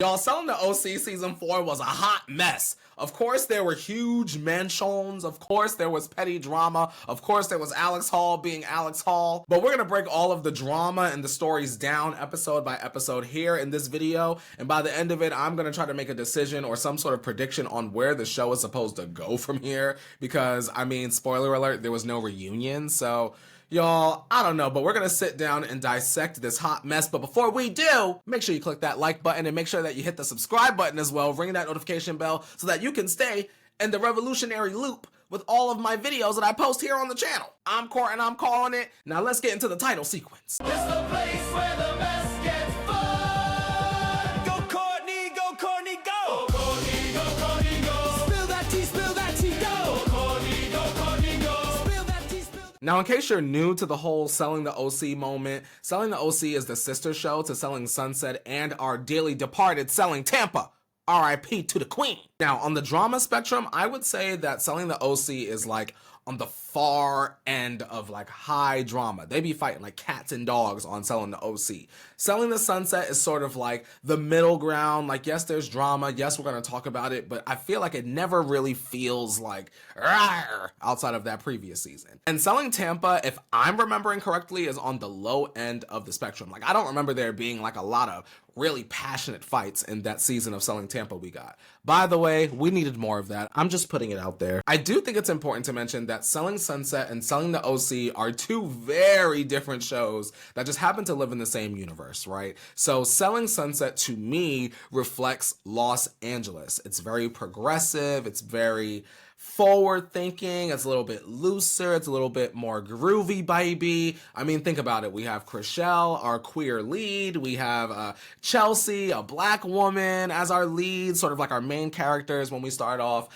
Y'all, selling the OC season 4 was a hot mess. Of course, there were huge mentions. Of course, there was petty drama. Of course, there was Alex Hall being Alex Hall. But we're gonna break all of the drama and the stories down episode by episode here in this video. And by the end of it, I'm gonna try to make a decision or some sort of prediction on where the show is supposed to go from here. Because, I mean, spoiler alert, there was no reunion. So, y'all, I don't know, but we're gonna sit down and dissect this hot mess. But before we do, make sure you click that like button and make sure that you hit the subscribe button as well, ring that notification bell so that you can stay in the revolutionary loop with all of my videos that I post here on the channel. I'm Court and I'm calling it. Now let's get into the title sequence. It's the place where the best gets fun. Go Courtney, go Courtney, go. Go Courtney, go Courtney, go. Spill that tea, go. Go Courtney, go Courtney, go. Spill that tea, Now, in case you're new to the whole Selling the OC moment, Selling the OC is the sister show to Selling Sunset and our dearly departed Selling Tampa. RIP to the queen. Now, on the drama spectrum, I would say that Selling the OC is like on the far end of like high drama. They be fighting like cats and dogs on Selling the OC. Selling the Sunset is sort of like the middle ground. Like, yes, there's drama. Yes, we're going to talk about it, but I feel like it never really feels like rawr, outside of that previous season. And Selling Tampa, if I'm remembering correctly, is on the low end of the spectrum. Like, I don't remember there being like a lot of really passionate fights in that season of Selling Tampa we got. By the way, we needed more of that. I'm just putting it out there. I do think it's important to mention that Selling Sunset and Selling the OC are two very different shows that just happen to live in the same universe, right? So Selling Sunset to me reflects Los Angeles. It's very progressive. It's very forward thinking. It's a little bit looser. It's a little bit more groovy, baby. I mean, think about it. We have Chriselle, our queer lead. We have Chelsea, a black woman, as our lead, sort of like our main characters when we start off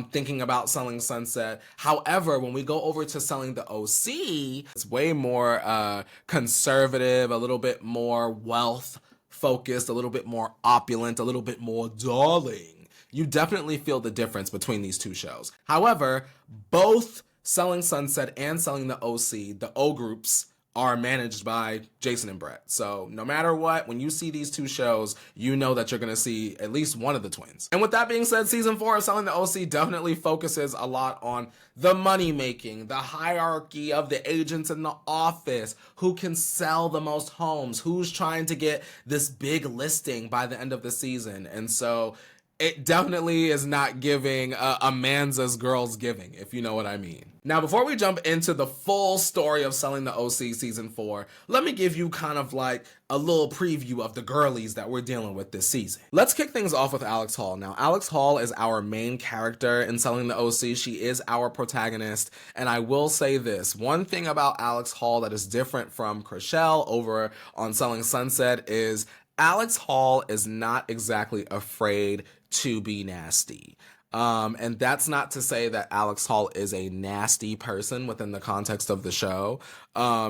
thinking about Selling Sunset. However, when we go over to Selling the OC, it's way more conservative, a little bit more wealth focused, a little bit more opulent, a little bit more darling. You definitely feel the difference between these two shows. However, both Selling Sunset and Selling the OC, the O groups, are managed by Jason and Brett. So no matter what, when you see these two shows, you know that you're going to see at least one of the twins. And with that being said, season 4 of Selling the OC definitely focuses a lot on the money making, the hierarchy of the agents in the office, who can sell the most homes, who's trying to get this big listing by the end of the season. And so it definitely is not giving a Manza's Girls Giving, if you know what I mean. Now, before we jump into the full story of Selling the OC season 4, let me give you kind of like a little preview of the girlies that we're dealing with this season. Let's kick things off with Alex Hall. Now, Alex Hall is our main character in Selling the OC. She is our protagonist. And I will say this, one thing about Alex Hall that is different from Chriselle over on Selling Sunset is Alex Hall is not exactly afraid to be nasty. And that's not to say that Alex Hall is a nasty person within the context of the show.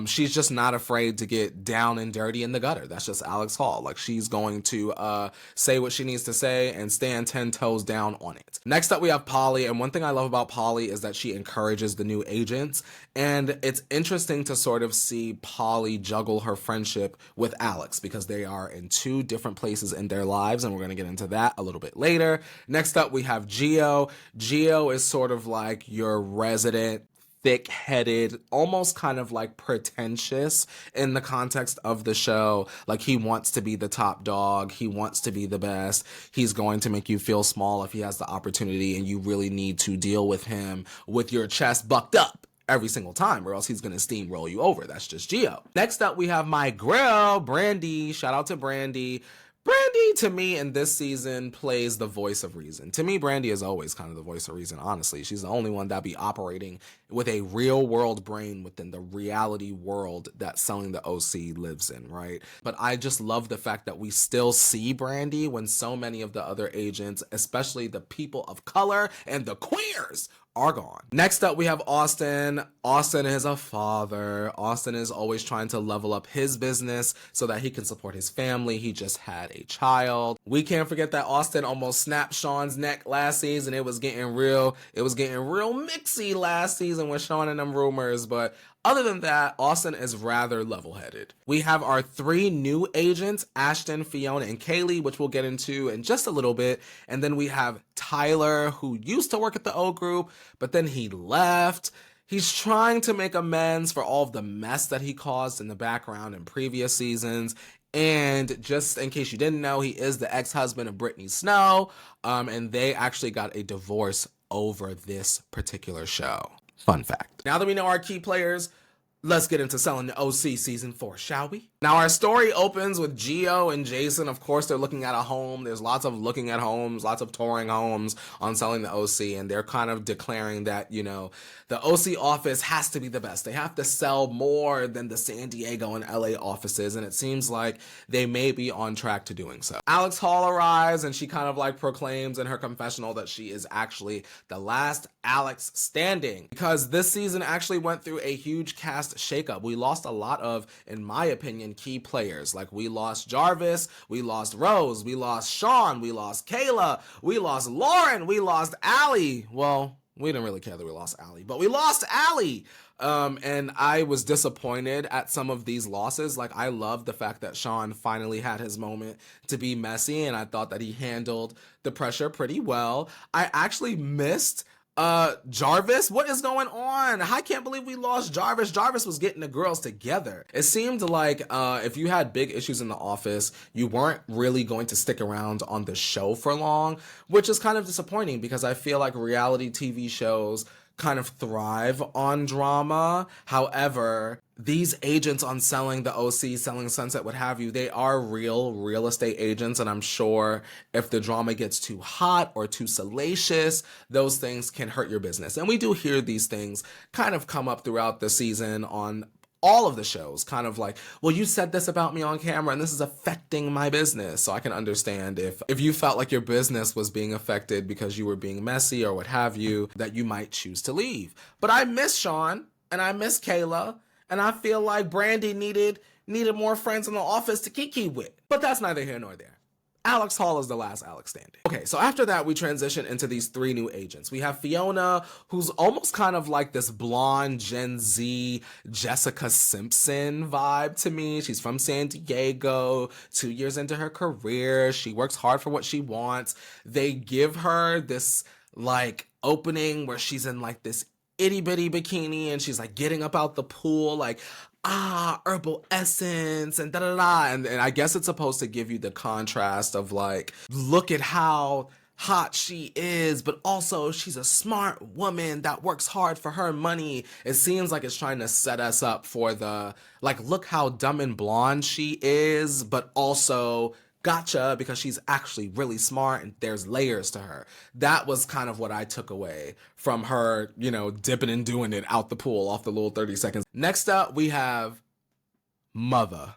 She's just not afraid to get down and dirty in the gutter. That's just Alex Hall. Like, she's going to say what she needs to say and stand 10 toes down on it. Next up, we have Polly. And one thing I love about Polly is that she encourages the new agents. And it's interesting to sort of see Polly juggle her friendship with Alex because they are in two different places in their lives. And we're going to get into that a little bit later. Next up, we have Gio. Gio is sort of like your resident thick-headed, almost kind of like pretentious in the context of the show. Like, he wants to be the top dog. He wants to be the best. He's going to make you feel small if he has the opportunity, and you really need to deal with him with your chest bucked up every single time, or else he's gonna steamroll you over. That's just Gio. Next up, we have my girl, Brandy. Shout out to Brandy. Brandy, to me, in this season, plays the voice of reason. To me, Brandy is always kind of the voice of reason, honestly. She's the only one that be operating with a real-world brain within the reality world that Selling the OC lives in, right? But I just love the fact that we still see Brandy when so many of the other agents, especially the people of color and the queers, are gone. Next up, we have Ashtyn. Ashtyn is a father. Ashtyn is always trying to level up his business so that he can support his family. He just had a child. We can't forget that Ashtyn almost snapped Sean's neck last season. It was getting real mixy last season with Sean and them rumors, but Other than that, Austin is rather level-headed. We have our 3 new agents, Ashtyn, Fiona, and Kaylee, which we'll get into in just a little bit. And then we have Tyler, who used to work at the O Group, but then he left. He's trying to make amends for all of the mess that he caused in the background in previous seasons. And just in case you didn't know, he is the ex-husband of Brittany Snow, and they actually got a divorce over this particular show. Fun fact. Now that we know our key players, let's get into Selling the OC Season 4, shall we? Now, our story opens with Gio and Jason. Of course, they're looking at a home. There's lots of looking at homes, lots of touring homes on Selling the OC, and they're kind of declaring that, you know, the OC office has to be the best. They have to sell more than the San Diego and LA offices, and it seems like they may be on track to doing so. Alex Hall arrives, and she kind of like proclaims in her confessional that she is actually the last Alex standing, because this season actually went through a huge cast shakeup. We lost a lot of, in my opinion, key players. Like, we lost Jarvis, we lost Rose, we lost Sean, we lost Kayla, we lost Lauren, we lost Allie. Well, we didn't really care that we lost Allie, but we lost Allie. And I was disappointed at some of these losses. Like, I love the fact that Sean finally had his moment to be messy, and I thought that he handled the pressure pretty well. I actually missed Jarvis. What is going on? I can't believe we lost Jarvis. Jarvis was getting the girls together. It seemed like if you had big issues in the office, you weren't really going to stick around on the show for long, which is kind of disappointing because I feel like reality TV shows kind of thrive on drama. However, these agents on Selling the OC, Selling Sunset, what have you, they are real estate agents, and I'm sure if the drama gets too hot or too salacious, those things can hurt your business. And we do hear these things kind of come up throughout the season on all of the shows, kind of like, well, you said this about me on camera and this is affecting my business. So I can understand if you felt like your business was being affected because you were being messy or what have you, that you might choose to leave. But I miss Sean and I miss Kayla, and I feel like Brandy needed more friends in the office to kiki with. But that's neither here nor there. Alex Hall is the last Alex standing. Okay, so after that, we transition into these 3 new agents. We have Fiona, who's almost kind of like this blonde Gen Z Jessica Simpson vibe to me. She's from San Diego, 2 years into her career. She works hard for what she wants. They give her this like opening where she's in like this itty bitty bikini and she's like getting up out the pool, like, herbal essence and da-da-da. And I guess it's supposed to give you the contrast of like, look at how hot she is, but also she's a smart woman that works hard for her money. It seems like it's trying to set us up for the, like, look how dumb and blonde she is, but also gotcha, because she's actually really smart and there's layers to her. That was kind of what I took away from her, you know, dipping and doing it out the pool off the little 30 seconds. Next up, we have Mother.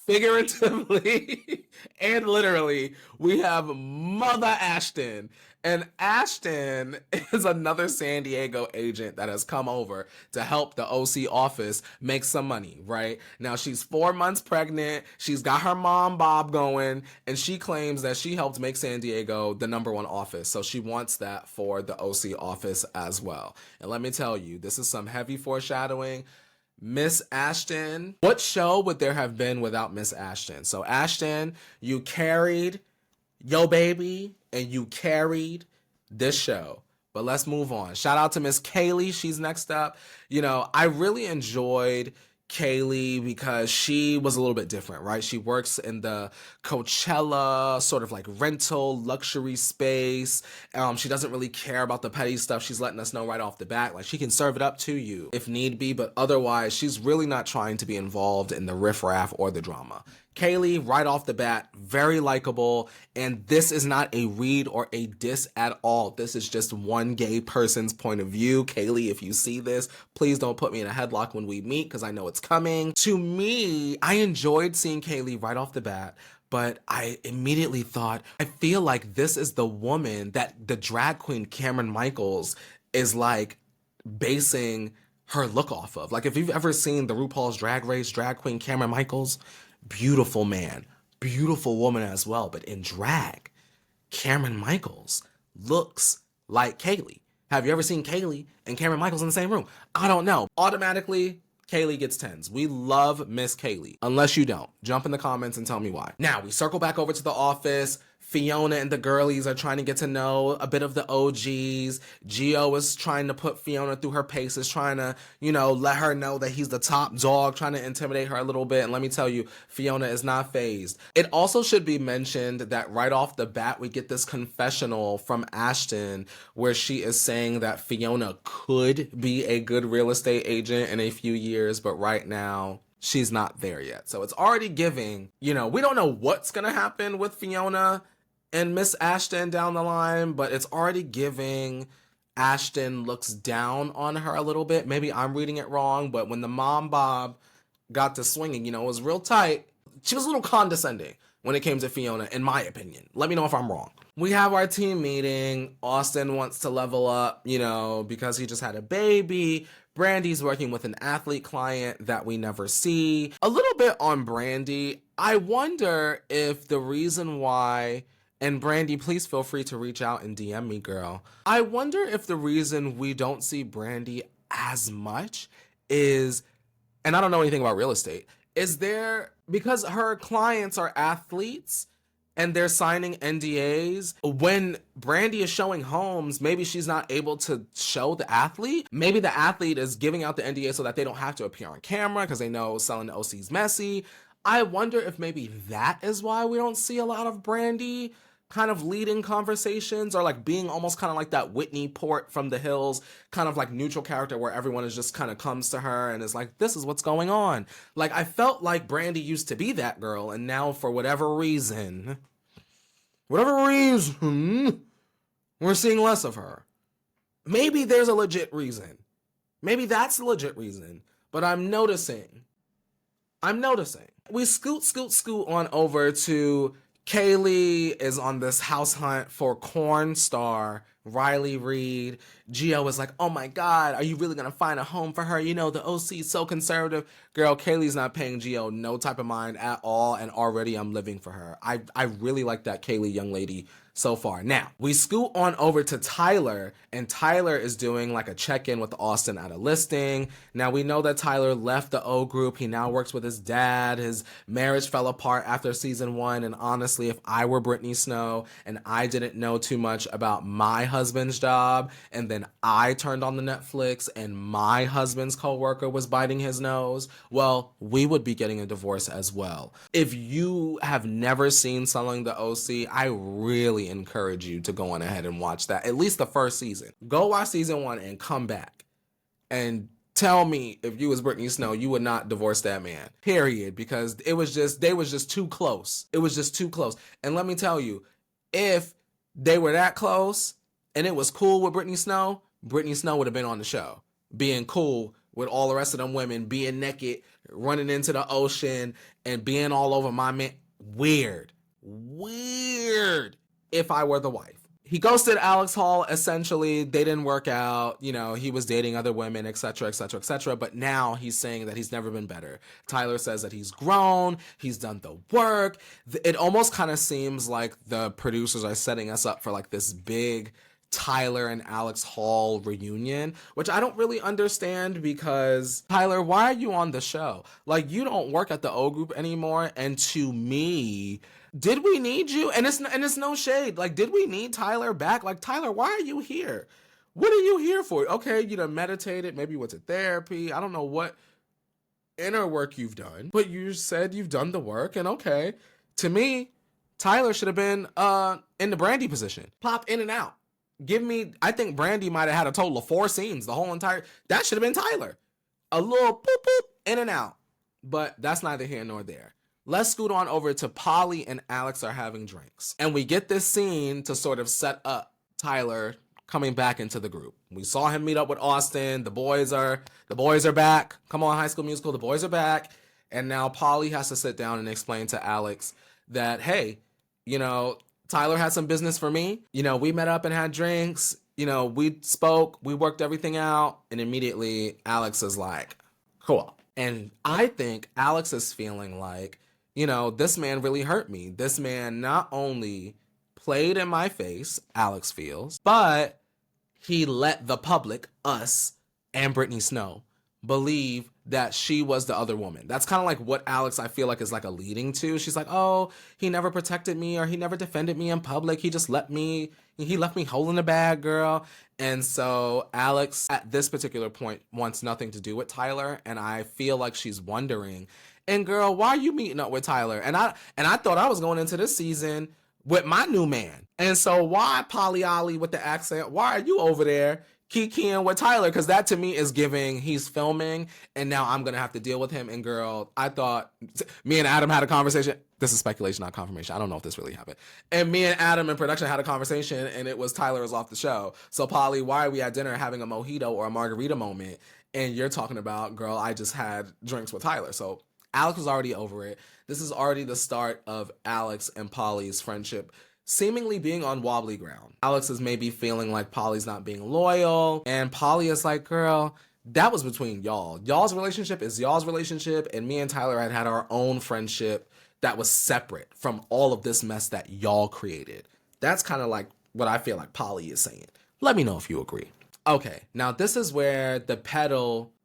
Figuratively and literally, we have Mother Ashtyn. And Ashtyn is another San Diego agent that has come over to help the OC office make some money, right? Now, she's 4 months pregnant. She's got her mom Bob going, and she claims that she helped make San Diego the #1 office. So she wants that for the OC office as well. And let me tell you, this is some heavy foreshadowing. Miss Ashtyn, what show would there have been without Miss Ashtyn? So Ashtyn, you carried Yo Baby and you carried this show. But let's move on. Shout out to Miss Kaylee. She's next up. You know, I really enjoyed Kaylee because she was a little bit different, right? She works in the Coachella sort of like rental luxury space. She doesn't really care about the petty stuff. She's letting us know right off the bat, like, she can serve it up to you if need be, but otherwise she's really not trying to be involved in the riffraff or the drama. Kaylee, right off the bat, very likable, and this is not a read or a diss at all. This is just one gay person's point of view. Kaylee, if you see this, please don't put me in a headlock when we meet, because I know it's coming. To me, I enjoyed seeing Kaylee right off the bat, but I immediately thought, I feel like this is the woman that the drag queen Cameron Michaels is like basing her look off of. Like, if you've ever seen the RuPaul's Drag Race drag queen Cameron Michaels, beautiful man, beautiful woman as well, but in drag, Cameron Michaels looks like Kaylee, Have you ever seen Kaylee and Cameron Michaels in the same room? I don't know. Automatically, Kaylee gets 10s. We love Miss Kaylee. Unless you don't. Jump in the comments and tell me why. Now, we circle back over to the office. Fiona and the girlies are trying to get to know a bit of the OGs. Gio is trying to put Fiona through her paces, trying to, let her know that he's the top dog, trying to intimidate her a little bit. And let me tell you, Fiona is not fazed. It also should be mentioned that right off the bat, we get this confessional from Ashtyn where she is saying that Fiona could be a good real estate agent in a few years, but right now, she's not there yet. So it's already giving, we don't know what's going to happen with Fiona and Miss Ashtyn down the line, but it's already giving Ashtyn looks down on her a little bit. Maybe I'm reading it wrong, but when the mom Bob got to swinging, it was real tight. She was a little condescending when it came to Fiona, in my opinion. Let me know if I'm wrong. We have our team meeting. Austin wants to level up, because he just had a baby. Brandy's working with an athlete client that we never see. A little bit on Brandy. I wonder if the reason why, and Brandy, please feel free to reach out and DM me, girl. I wonder if the reason we don't see Brandy as much is, and I don't know anything about real estate, is there, because her clients are athletes and they're signing NDAs, when Brandy is showing homes, maybe she's not able to show the athlete. Maybe the athlete is giving out the NDA so that they don't have to appear on camera because they know selling the OC is messy. I wonder if maybe that is why we don't see a lot of Brandy kind of leading conversations, or like being almost kind of like that Whitney Port from The Hills, kind of like neutral character where everyone is just kind of comes to her and is like, this is what's going on. Like, I felt like Brandy used to be that girl, and now for whatever reason, we're seeing less of her. Maybe there's a legit reason. Maybe that's a legit reason, but I'm noticing. We scoot on over to Kaylee is on this house hunt for corn star Riley Reid. Gio is like, oh my God, are you really going to find a home for her? The OC is so conservative. Girl, Kaylee's not paying Gio no type of mind at all, and already I'm living for her. I really like that Kaylee young lady so far. Now, we scoot on over to Tyler, and Tyler is doing like a check-in with Austin at a listing. Now, we know that Tyler left the O group. He now works with his dad. His marriage fell apart after season 1, and honestly, if I were Brittany Snow and I didn't know too much about my husband's job, and then I turned on the Netflix and my husband's coworker was biting his nose, well, we would be getting a divorce as well. If you have never seen Selling the OC, I really encourage you to go on ahead and watch that, at least the first season. Go watch season 1 and come back and tell me if you was Brittany Snow, you would not divorce that man, period, because they was just too close. It was just too close. And let me tell you, if they were that close and it was cool with Brittany Snow would have been on the show, being cool with all the rest of them women, being naked, running into the ocean, and being all over my man. Weird. If I were the wife. He ghosted Alex Hall, essentially. They didn't work out. He was dating other women, etc., etc., etc. But now he's saying that he's never been better. Tyler says that he's grown. He's done the work. It almost kind of seems like the producers are setting us up for like this big Tyler and Alex Hall reunion, which I don't really understand, because Tyler, why are you on the show? Like, you don't work at the O group anymore. And to me, did we need you? And it's no shade. Like, did we need Tyler back? Like, Tyler, why are you here? What are you here for? Okay, you done meditated. Maybe you went to therapy. I don't know what inner work you've done, but you said you've done the work. And okay, to me, Tyler should have been in the Brandy position. Pop in and out. I think Brandy might have had a total of 4 scenes. That should have been Tyler. A little boop, boop, in and out. But that's neither here nor there. Let's scoot on over to Polly and Alex are having drinks. And we get this scene to sort of set up Tyler coming back into the group. We saw him meet up with Austin. The boys are back. Come on, High School Musical. The boys are back. And now Polly has to sit down and explain to Alex that, hey, Tyler had some business for me. We met up and had drinks. We spoke, we worked everything out. And immediately Alex is like, cool. And I think Alex is feeling like, this man really hurt me. This man not only played in my face, Alex feels, but he let the public, us, and Brittany Snow, believe that she was the other woman. That's kind of like what Alex, I feel like, is like a leading to. She's like, oh, he never protected me, or he never defended me in public. He left me holding the bag, girl. And so Alex, at this particular point, wants nothing to do with Tyler. And I feel like she's wondering, and girl, why are you meeting up with Tyler? And I thought I was going into this season with my new man. And so why Polly Ollie with the accent? Why are you over there kikiing with Tyler? Because that to me is giving he's filming and now I'm going to have to deal with him. And girl, I thought me and Adam had a conversation. This is speculation, not confirmation. I don't know if this really happened. And me and Adam in production had a conversation and it was Tyler is off the show. So Polly, why are we at dinner having a mojito or a margarita moment? And you're talking about, girl, I just had drinks with Tyler. So Alex was already over it. This is already the start of Alex and Polly's friendship seemingly being on wobbly ground. Alex is maybe feeling like Polly's not being loyal, and Polly is like, girl, that was between y'all. Y'all's relationship is y'all's relationship, and me and Tyler had our own friendship that was separate from all of this mess that y'all created. That's kind of like what I feel like Polly is saying. Let me know if you agree. Okay, now this is where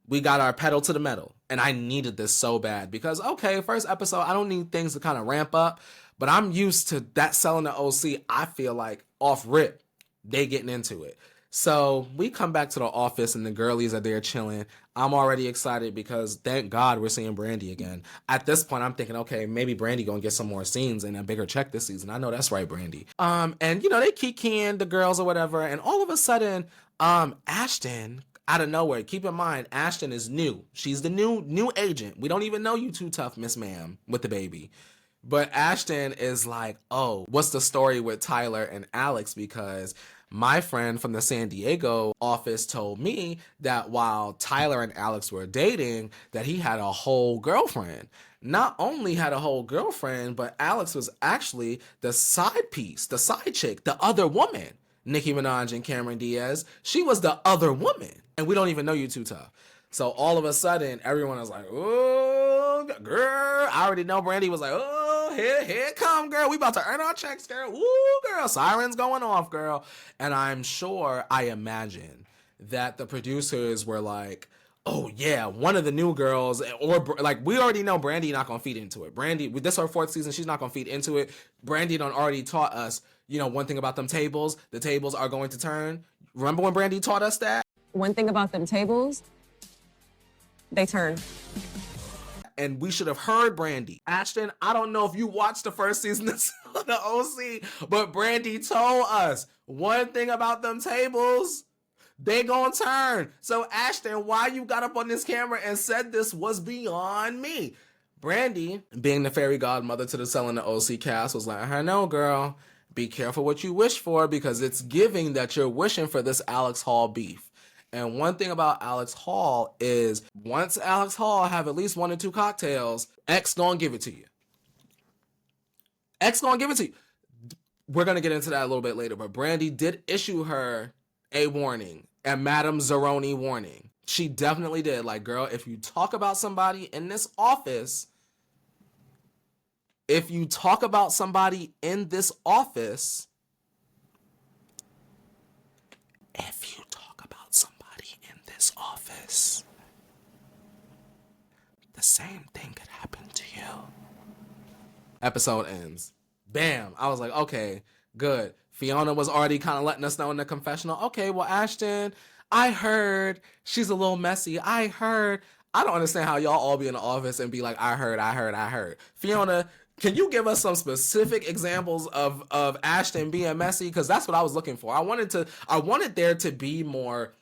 we got our pedal to the metal. And I needed this so bad because, okay, first episode, I don't need things to kind of ramp up, but I'm used to that selling the OC. I feel like off rip, they getting into it. So we come back to the office and the girlies are there chilling. I'm already excited because thank God we're seeing Brandy again. At this point, I'm thinking, okay, maybe Brandy gonna get some more scenes and a bigger check this season. I know that's right, Brandy. And they kikiing the girls or whatever, and all of a sudden, Ashtyn, out of nowhere, keep in mind, Ashtyn is new. She's the new agent. We don't even know you too tough, Miss Ma'am, with the baby. But Ashtyn is like, oh, what's the story with Tyler and Alex? Because my friend from the San Diego office told me that while Tyler and Alex were dating, that he had a whole girlfriend. Not only had a whole girlfriend, but Alex was actually the side piece, the side chick, the other woman. Nicki Minaj and Cameron Diaz, she was the other woman. And we don't even know you too tough. So all of a sudden, everyone was like, oh, girl. I already know Brandy was like, oh, here it come, girl. We about to earn our checks, girl. Woo, girl. Sirens going off, girl. And I imagine that the producers were like, oh, yeah, one of the new girls, or like, we already know Brandy not going to feed into it. Brandy, with this her fourth season, she's not going to feed into it. Brandy done already taught us, one thing about them tables, the tables are going to turn. Remember when Brandy taught us that? One thing about them tables, they turn. And we should have heard Brandy. Ashtyn, I don't know if you watched the first season of the OC, but Brandy told us one thing about them tables, they gonna turn. So Ashtyn, why you got up on this camera and said this was beyond me? Brandy, being the fairy godmother to the Selling the OC cast, was like, I know, girl, be careful what you wish for because it's giving that you're wishing for this Alex Hall beef. And one thing about Alex Hall is once Alex Hall have at least 1 or 2 cocktails, X gonna give it to you. X gonna give it to you. We're gonna get into that a little bit later, but Brandy did issue her a warning, a Madame Zeroni warning. She definitely did. Like, girl, if you talk about somebody in this office, if you talk about somebody in this office, the same thing could happen to you. Episode ends. Bam. I was like, okay, good. Fiona was already kind of letting us know in the confessional. Okay, well, Ashtyn, I heard she's a little messy. I don't understand how y'all all be in the office and be like, I heard. Fiona, can you give us some specific examples of Ashtyn being messy? Because that's what I was looking for. I wanted there to be more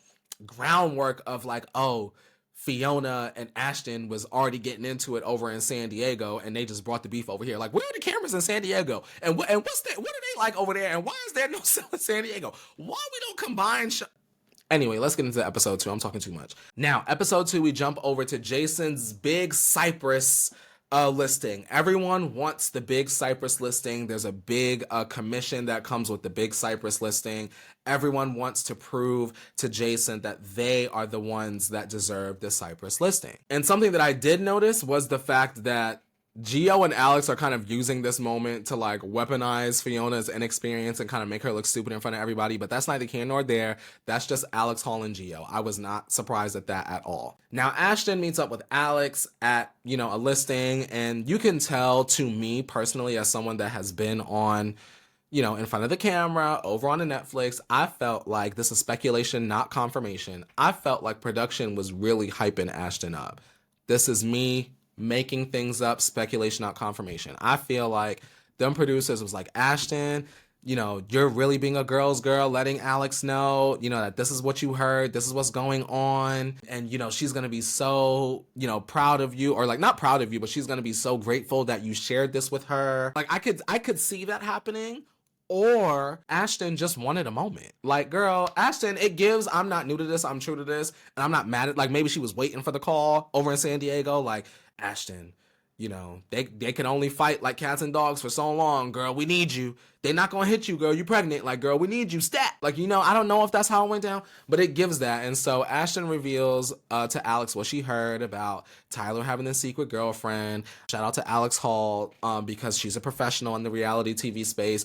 groundwork of like, oh, Fiona and Ashtyn was already getting into it over in San Diego, and they just brought the beef over here. Like, where are the cameras in San Diego? And what's that? What are they like over there? And why is there no cell in San Diego? Why we don't combine? Anyway, let's get into episode 2. I'm talking too much. Now, episode 2, we jump over to Jason's big Cypress listing. Everyone wants the big Cypress listing. There's a big commission that comes with the big Cypress listing. Everyone wants to prove to Jason that they are the ones that deserve the Cypress listing. And something that I did notice was the fact that Gio and Alex are kind of using this moment to like weaponize Fiona's inexperience and kind of make her look stupid in front of everybody, but that's neither here nor there. That's just Alex Hall and Gio. I was not surprised at that at all. Now, Ashtyn meets up with Alex at, a listing, and you can tell, to me personally, as someone that has been on, in front of the camera, over on the Netflix, I felt like, this is speculation, not confirmation, I felt like production was really hyping Ashtyn up. This is me making things up, speculation, not confirmation. I feel like them producers was like, Ashtyn, you're really being a girl's girl, letting Alex know, that this is what you heard, this is what's going on, and, she's gonna be so, proud of you, or like, not proud of you, but she's gonna be so grateful that you shared this with her. Like, I could see that happening. Or Ashtyn just wanted a moment. Like, girl, Ashtyn, it gives, I'm not new to this, I'm true to this, and I'm not mad at, like, maybe she was waiting for the call over in San Diego, like, Ashtyn, they can only fight like cats and dogs for so long, girl, we need you. They're not gonna hit you, girl, you pregnant, like, girl, we need you, stat. Like, I don't know if that's how it went down, but it gives that. And so Ashtyn reveals to Alex what she heard about Tyler having a secret girlfriend. Shout out to Alex Hall, because she's a professional in the reality TV space.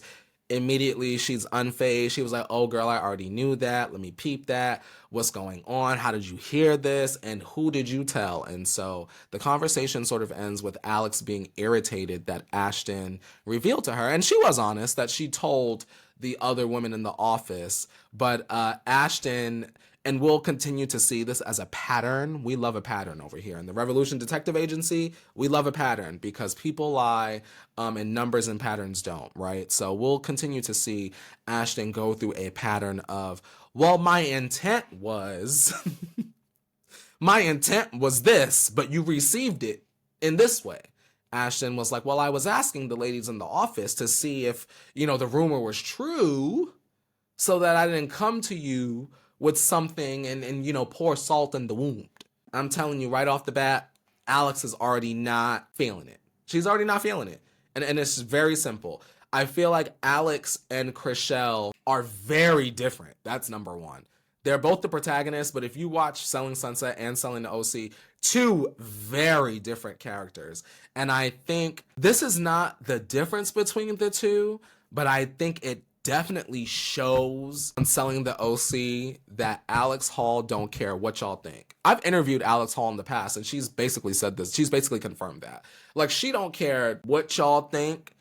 Immediately, she's unfazed. She was like, oh, girl, I already knew that. Let me peep that. What's going on? How did you hear this? And who did you tell? And so the conversation sort of ends with Alex being irritated that Ashtyn revealed to her. And she was honest that she told the other women in the office. But Ashtyn, and we'll continue to see this as a pattern. We love a pattern over here. In the Revolution Detective Agency, we love a pattern because people lie and numbers and patterns don't, right? So we'll continue to see Ashtyn go through a pattern of, well, my intent was, my intent was this, but you received it in this way. Ashtyn was like, well, I was asking the ladies in the office to see if, the rumor was true so that I didn't come to you with something and pour salt in the wound. I'm telling you right off the bat, Alex is already not feeling it. She's already not feeling it. And it's very simple. I feel like Alex and Chrishell are very different. That's number one. They're both the protagonists, but if you watch Selling Sunset and Selling the OC, two very different characters. And I think this is not the difference between the two, but I think it definitely shows on Selling the OC that Alex Hall don't care what y'all think. I've interviewed Alex Hall in the past, and she's basically said this. She's basically confirmed that. Like, she don't care what y'all think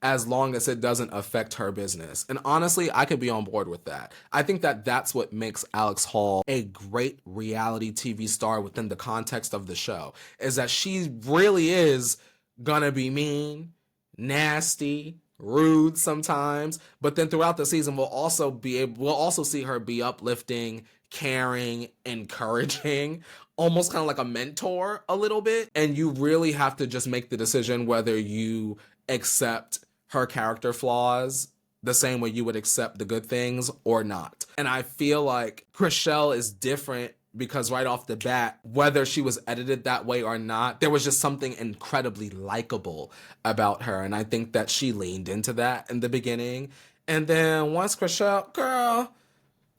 as long as it doesn't affect her business. And honestly, I could be on board with that. I think that that's what makes Alex Hall a great reality TV star within the context of the show, is that she really is gonna be mean, nasty, rude sometimes, but then throughout the season we'll also see her be uplifting, caring, encouraging, almost kind of like a mentor a little bit. And you really have to just make the decision whether you accept her character flaws the same way you would accept the good things or not. And I feel like Chrishell is different because right off the bat, whether she was edited that way or not, there was just something incredibly likable about her. And I think that she leaned into that in the beginning. And then once Chrishell, girl,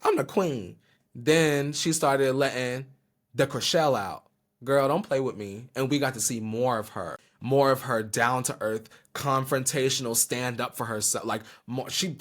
I'm the queen. Then she started letting the Chrishell out. Girl, don't play with me. And we got to see more of her down to earth, confrontational, stand up for herself. Like, more, she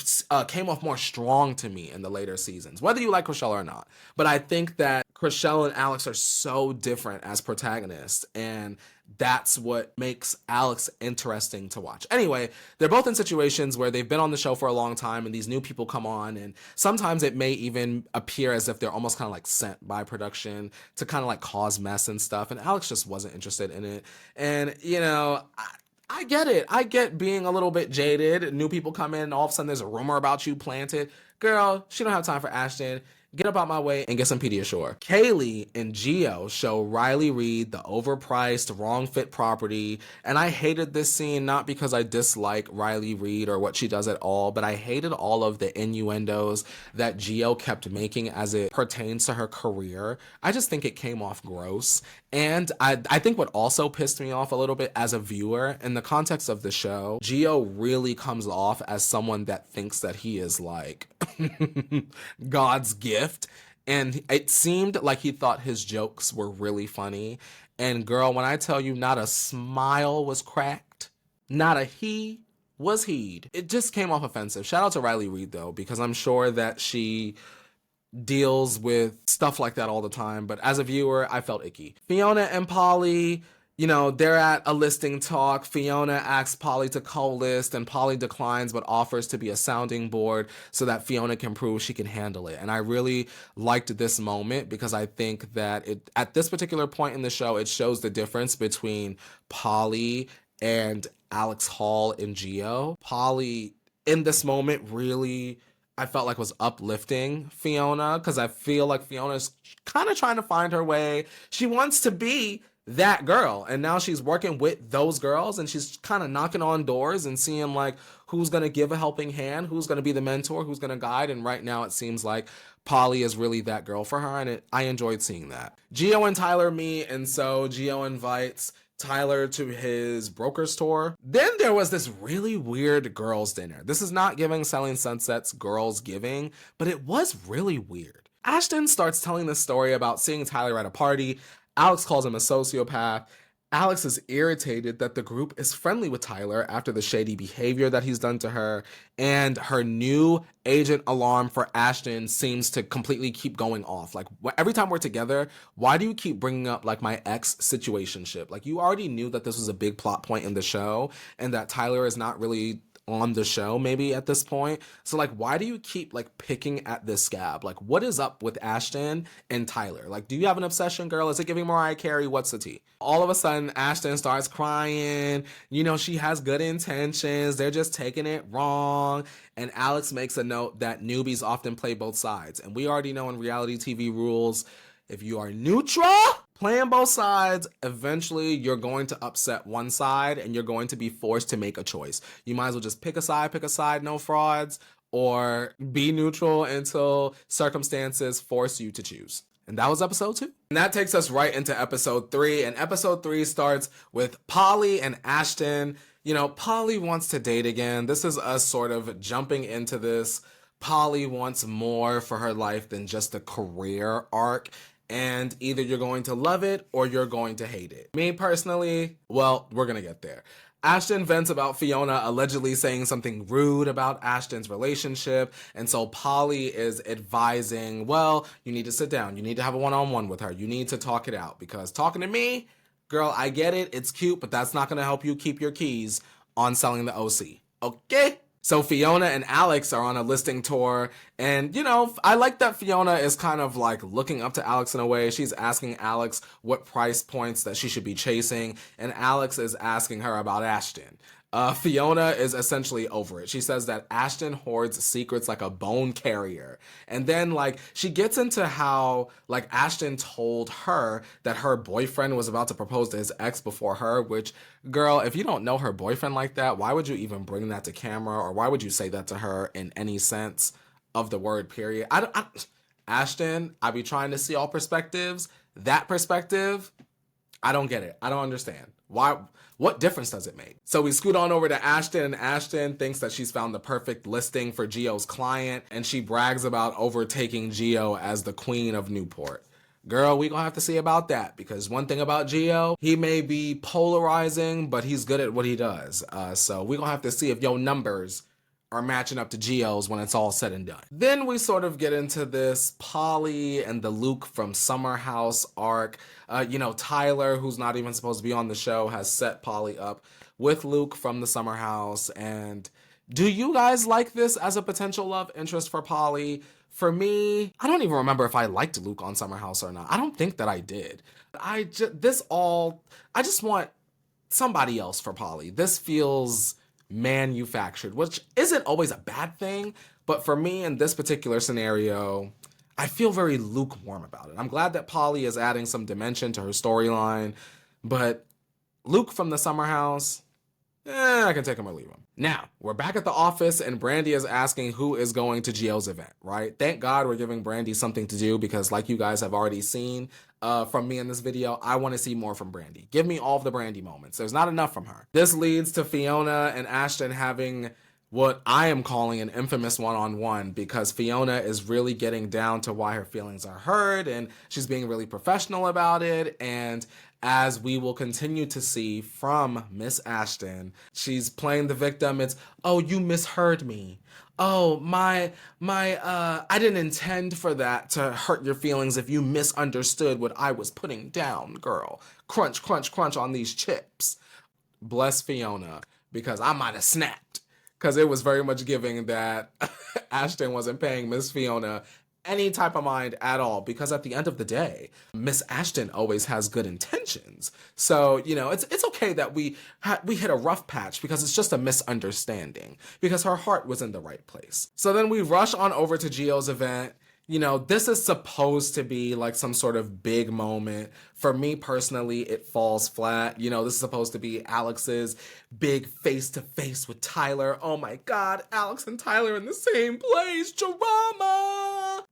came off more strong to me in the later seasons, whether you like Chrishell or not. But I think that Chrishell and Alex are so different as protagonists, and that's what makes Alex interesting to watch. Anyway, they're both in situations where they've been on the show for a long time and these new people come on, and sometimes it may even appear as if they're almost kind of like sent by production to kind of like cause mess and stuff, and Alex just wasn't interested in it. And I get it. I get being a little bit jaded. New people come in and all of a sudden there's a rumor about you planted. Girl, she don't have time for Ashtyn. Get up out my way and get some Pediasure. Kaylee and Gio show Riley Reid the overpriced, wrong fit property. And I hated this scene not because I dislike Riley Reid or what she does at all, but I hated all of the innuendos that Gio kept making as it pertains to her career. I just think it came off gross. And I think what also pissed me off a little bit as a viewer in the context of the show, Gio really comes off as someone that thinks that he is like God's gift. And it seemed like he thought his jokes were really funny. And girl, when I tell you not a smile was cracked, not a he was heed. It just came off offensive. Shout out to Riley Reid though, because I'm sure that she deals with stuff like that all the time. But as a viewer, I felt icky. Fiona and Polly, you know, they're at a listing talk. Fiona asks Polly to co-list and Polly declines but offers to be a sounding board so that Fiona can prove she can handle it. And I really liked this moment because I think that at this particular point in the show, it shows the difference between Polly and Alex Hall and Gio. Polly in this moment really, I felt like was uplifting Fiona because I feel like Fiona's kind of trying to find her way. She wants to be that girl, and now she's working with those girls and she's kind of knocking on doors and seeing like who's going to give a helping hand, who's going to be the mentor, who's going to guide. And right now it seems like Polly is really that girl for her, and I enjoyed seeing that. Gio and Tyler meet, and so Gio invites Tyler to his broker's tour. Then there was this really weird girls' dinner. This is not giving Selling Sunset's Girls Giving, but it was really weird. Ashtyn starts telling the story about seeing Tyler at a party. Alex calls him a sociopath. Alex is irritated that the group is friendly with Tyler after the shady behavior that he's done to her, and her new agent alarm for Ashtyn seems to completely keep going off. Like, every time we're together, why do you keep bringing up like my ex situationship? Like, you already knew that this was a big plot point in the show and that Tyler is not really on the show maybe at this point. So like, why do you keep like picking at this scab? Like, what is up with Ashtyn and Tyler? Like, do you have an obsession, girl? Is it giving Mariah Carey? What's the tea? All of a sudden, Ashtyn starts crying. You know, she has good intentions. They're just taking it wrong. And Alex makes a note that newbies often play both sides. And we already know in reality TV rules, if you are neutral, playing both sides, eventually you're going to upset one side and you're going to be forced to make a choice. You might as well just pick a side, no frauds, or be neutral until circumstances force you to choose. And that was episode 2. And that takes us right into episode 3. And episode 3 starts with Polly and Ashtyn. You know, Polly wants to date again. This is us sort of jumping into this. Polly wants more for her life than just a career arc. And either you're going to love it or you're going to hate it. Me personally, well, we're going to get there. Ashtyn vents about Fiona allegedly saying something rude about Ashtyn's relationship. And so Polly is advising, well, you need to sit down. You need to have a one-on-one with her. You need to talk it out because talking to me, girl, I get it. It's cute, but that's not going to help you keep your keys on Selling the OC. Okay? So Fiona and Alex are on a listing tour, and, you know, I like that Fiona is kind of like looking up to Alex in a way. She's asking Alex what price points that she should be chasing, and Alex is asking her about Ashtyn. Fiona is essentially over it. She says that Ashtyn hoards secrets like a bone carrier. And then, like, she gets into how, like, Ashtyn told her that her boyfriend was about to propose to his ex before her, which, girl, if you don't know her boyfriend like that, why would you even bring that to camera? Or why would you say that to her in any sense of the word, period? Ashtyn, I be trying to see all perspectives. That perspective, I don't get it. I don't understand. Why? What difference does it make? So we scoot on over to Ashtyn, and Ashtyn thinks that she's found the perfect listing for Gio's client, and she brags about overtaking Gio as the queen of Newport. Girl, we gonna have to see about that, because one thing about Gio, he may be polarizing, but he's good at what he does. So we gonna have to see if your numbers are matching up to Gio's when it's all said and done. Then we sort of get into this Polly and the Luke from Summer House arc. You know, Tyler, who's not even supposed to be on the show, has set Polly up with Luke from the Summer House. And do you guys like this as a potential love interest for Polly? For me, I don't even remember if I liked Luke on Summer House or not. I don't think that I did. I just want somebody else for Polly. This feels manufactured, which isn't always a bad thing, but for me in this particular scenario, I feel very lukewarm about it. I'm glad that Polly is adding some dimension to her storyline, but Luke from the Summer House, I can take him or leave him. Now, we're back at the office, and Brandy is asking who is going to Gio's event, right? Thank God we're giving Brandy something to do, because like you guys have already seen from me in this video, I want to see more from Brandy. Give me all of the Brandy moments. There's not enough from her. This leads to Fiona and Ashtyn having what I am calling an infamous one-on-one, because Fiona is really getting down to why her feelings are hurt, and she's being really professional about it. And as we will continue to see from Miss Ashtyn, she's playing the victim. It's, oh, you misheard me. Oh, I didn't intend for that to hurt your feelings if you misunderstood what I was putting down, girl. Crunch, crunch, crunch on these chips. Bless Fiona, because I might have snapped. Because it was very much giving that Ashtyn wasn't paying Miss Fiona any type of mind at all. Because at the end of the day, Miss Ashtyn always has good intentions. So, you know, it's okay that we hit a rough patch, because it's just a misunderstanding. Because her heart was in the right place. So then we rush on over to Gio's event. You know, this is supposed to be like some sort of big moment. For me personally, it falls flat. You know, this is supposed to be Alex's big face-to-face with Tyler. Oh my God, Alex and Tyler in the same place. Drama!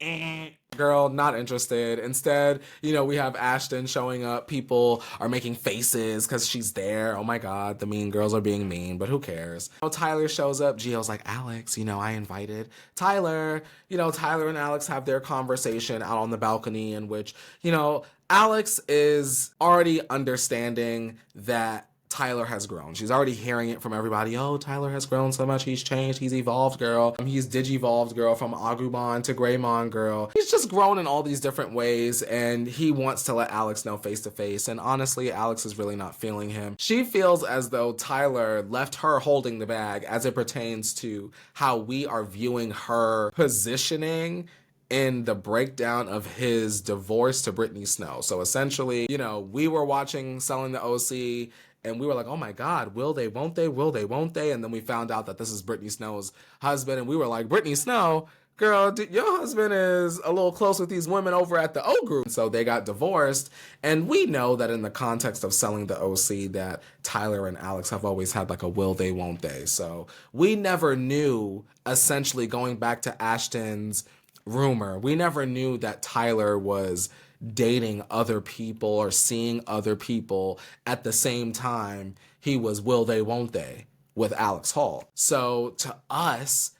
Girl, not interested. Instead, you know, we have Ashtyn showing up. People are making faces because she's there. Oh my God, the mean girls are being mean, but who cares? You know, Tyler shows up. Gio's like, Alex, you know, I invited Tyler. You know, Tyler and Alex have their conversation out on the balcony, in which, you know, Alex is already understanding that Tyler has grown. She's already hearing it from everybody. Oh, Tyler has grown so much. He's changed. He's evolved, girl. He's digivolved, girl, from Agumon to Greymon, girl. He's just grown in all these different ways, and he wants to let Alex know face to face. And honestly, Alex is really not feeling him. She feels as though Tyler left her holding the bag as it pertains to how we are viewing her positioning in the breakdown of his divorce to Brittany Snow. So essentially, you know, we were watching Selling the OC, and we were like, oh my God, will they, won't they, will they, won't they? And then we found out that this is Brittany Snow's husband, and we were like, Brittany Snow, girl, your husband is a little close with these women over at the O Group. So they got divorced. And we know that in the context of Selling the OC, that Tyler and Alex have always had like a will they, won't they. So we never knew, essentially going back to Ashtyn's rumor, we never knew that Tyler was dating other people or seeing other people at the same time he was will they, won't they with Alex Hall. So to us,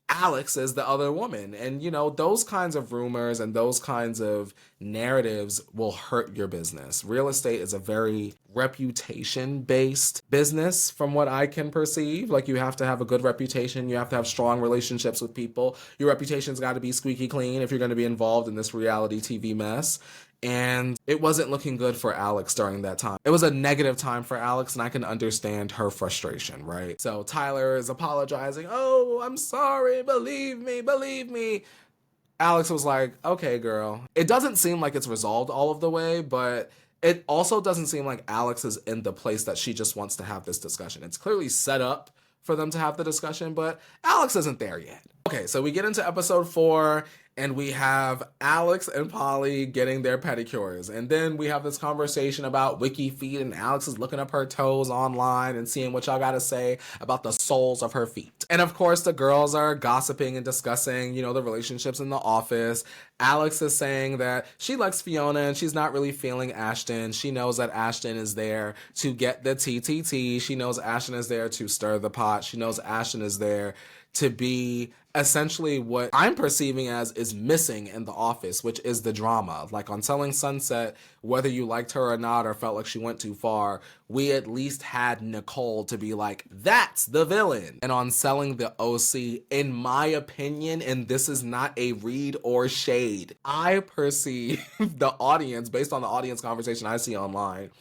Alex is the other woman. And, you know, those kinds of rumors and those kinds of narratives will hurt your business. Real estate is a very reputation-based business from what I can perceive. Like, you have to have a good reputation. You have to have strong relationships with people. Your reputation's got to be squeaky clean if you're going to be involved in this reality TV mess. And it wasn't looking good for Alex during that time. It was a negative time for Alex, and I can understand her frustration, right? So Tyler is apologizing. Oh, I'm sorry. Believe me, believe me. Alex was like, okay, girl. It doesn't seem like it's resolved all of the way, but it also doesn't seem like Alex is in the place that she just wants to have this discussion. It's clearly set up for them to have the discussion, but Alex isn't there yet. Okay, so we get into episode 4, and we have Alex and Polly getting their pedicures. And then we have this conversation about wiki feet, and Alex is looking up her toes online and seeing what y'all gotta say about the soles of her feet. And of course, the girls are gossiping and discussing, you know, the relationships in the office. Alex is saying that she likes Fiona and she's not really feeling Ashtyn. She knows that Ashtyn is there to get the TTT. She knows Ashtyn is there to stir the pot. She knows Ashtyn is there to be essentially what I'm perceiving as is missing in the office, which is the drama. Like on Selling Sunset, whether you liked her or not or felt like she went too far, we at least had Nicole to be like, that's the villain. And on Selling the OC, in my opinion, and this is not a read or shade, I perceive the audience, based on the audience conversation I see online,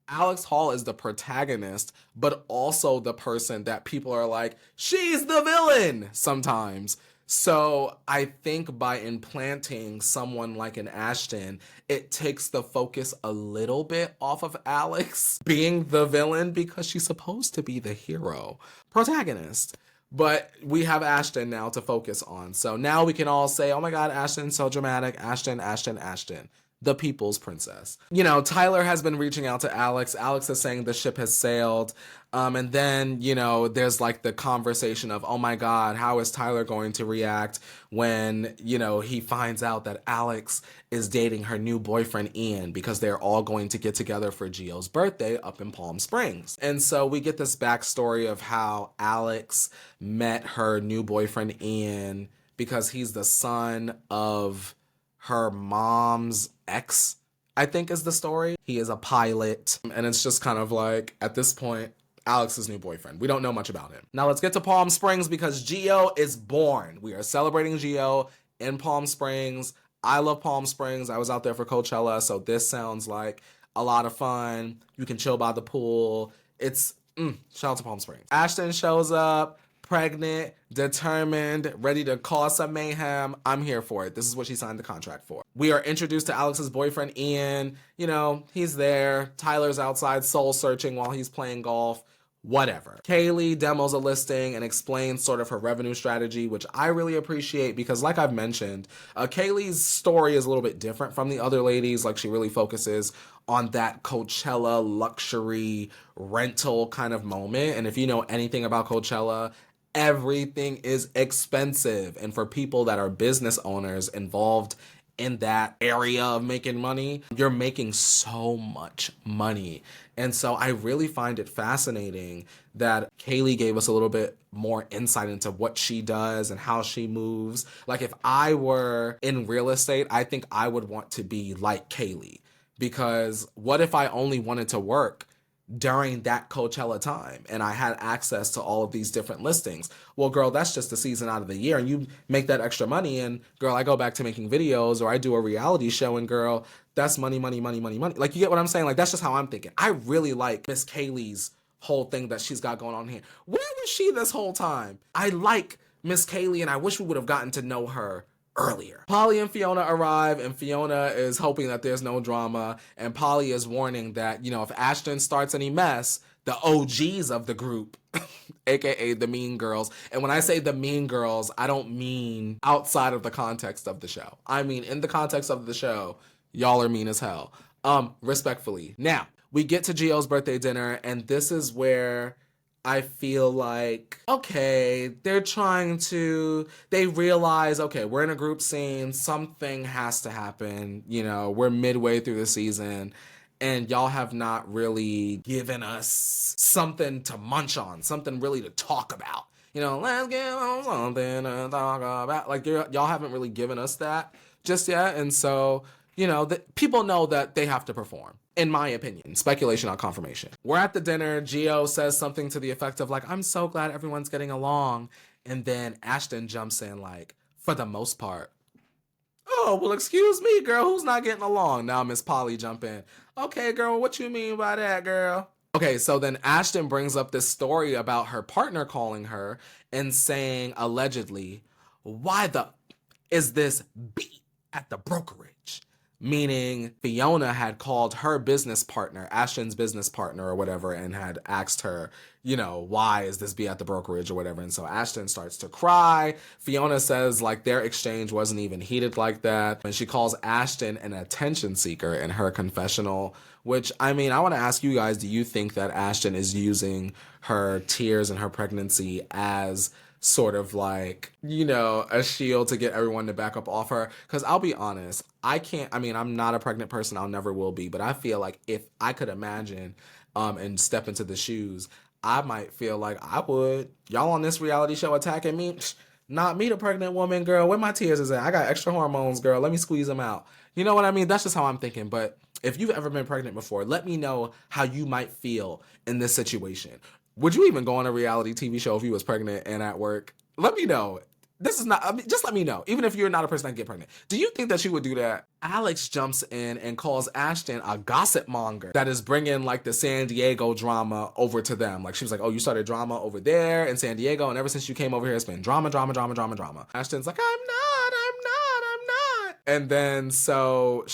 Alex Hall is the protagonist, but also the person that people are like, she's the villain sometimes. So I think by implanting someone like an Ashtyn, it takes the focus a little bit off of Alex being the villain, because she's supposed to be the hero, protagonist. But we have Ashtyn now to focus on. So now we can all say, oh my God, Ashtyn's so dramatic. Ashtyn, Ashtyn, Ashtyn. the people's princess. You know, Tyler has been reaching out to Alex. Alex is saying the ship has sailed. And then, you know, there's like the conversation of, oh my God, how is Tyler going to react when, you know, he finds out that Alex is dating her new boyfriend, Ian, because they're all going to get together for Gio's birthday up in Palm Springs. And so we get this backstory of how Alex met her new boyfriend, Ian, because he's the son of her mom's ex, I think is the story. He is a pilot. And it's just kind of like, at this point, Alex's new boyfriend. We don't know much about him. Now let's get to Palm Springs because Gio is born. We are celebrating Gio in Palm Springs. I love Palm Springs. I was out there for Coachella, so this sounds like a lot of fun. You can chill by the pool. It's, shout out to Palm Springs. Ashtyn shows up, pregnant, determined, ready to cause some mayhem. I'm here for it. This is what she signed the contract for. We are introduced to Alex's boyfriend, Ian. You know, he's there. Tyler's outside soul searching while he's playing golf. Whatever. Kaylee demos a listing and explains sort of her revenue strategy, which I really appreciate because like I've mentioned, Kaylee's story is a little bit different from the other ladies. Like she really focuses on that Coachella luxury rental kind of moment. And if you know anything about Coachella, everything is expensive. And for people that are business owners involved in that area of making money, you're making so much money. And so I really find it fascinating that Kaylee gave us a little bit more insight into what she does and how she moves. Like if I were in real estate, I think I would want to be like Kaylee, because what if I only wanted to work during that Coachella time and I had access to all of these different listings? Well, girl, that's just a season out of the year and you make that extra money and girl, I go back to making videos or I do a reality show and girl, that's money, money, money, money, money. Like you get what I'm saying? Like that's just how I'm thinking. I really like Miss Kaylee's whole thing that she's got going on here. Where was she this whole time? I like Miss Kaylee and I wish we would have gotten to know her earlier. Polly and Fiona arrive and Fiona is hoping that there's no drama and Polly is warning that, you know, if Ashtyn starts any mess, the OGs of the group, aka the Mean Girls, and when I say the Mean Girls, I don't mean outside of the context of the show. I mean in the context of the show, y'all are mean as hell. Respectfully. Now, we get to Gio's birthday dinner and this is where I feel like, okay, they realize, okay, we're in a group scene, something has to happen, you know, we're midway through the season, and y'all have not really given us something to munch on, something really to talk about. You know, let's get on something to talk about. Like, y'all haven't really given us that just yet, and so, you know, people know that they have to perform. In my opinion, speculation, not confirmation. We're at the dinner. Gio says something to the effect of like, I'm so glad everyone's getting along. And then Ashtyn jumps in like, for the most part. Oh, well, excuse me, girl, who's not getting along? Now Miss Polly jump in. Okay, girl, what you mean by that, girl? Okay, so then Ashtyn brings up this story about her partner calling her and saying, allegedly, why the is this beat at the brokerage? Meaning Fiona had called her business partner, Ashtyn's business partner or whatever, and had asked her, you know, why is this be at the brokerage or whatever. And so Ashtyn starts to cry. Fiona says like their exchange wasn't even heated like that. And she calls Ashtyn an attention seeker in her confessional, which, I mean, I want to ask you guys, do you think that Ashtyn is using her tears and her pregnancy as sort of like, you know, a shield to get everyone to back up off her? Because I'll be honest, I'm not a pregnant person, I'll never will be, but I feel like if I could imagine and step into the shoes, I might feel like I would. Y'all on this reality show attacking me? Not me, the pregnant woman, girl. Where my tears is at? I got extra hormones, girl. Let me squeeze them out. You know what I mean? That's just how I'm thinking. But if you've ever been pregnant before, let me know how you might feel in this situation. Would you even go on a reality TV show if you was pregnant and at work? Let me know. This is not, just let me know. Even if you're not a person that can get pregnant. Do you think that she would do that? Alex jumps in and calls Ashtyn a gossip monger that is bringing like the San Diego drama over to them. Like she was like, oh, you started drama over there in San Diego, and ever since you came over here, it's been drama, drama, drama, drama, drama. Ashtyn's like, I'm not. And then so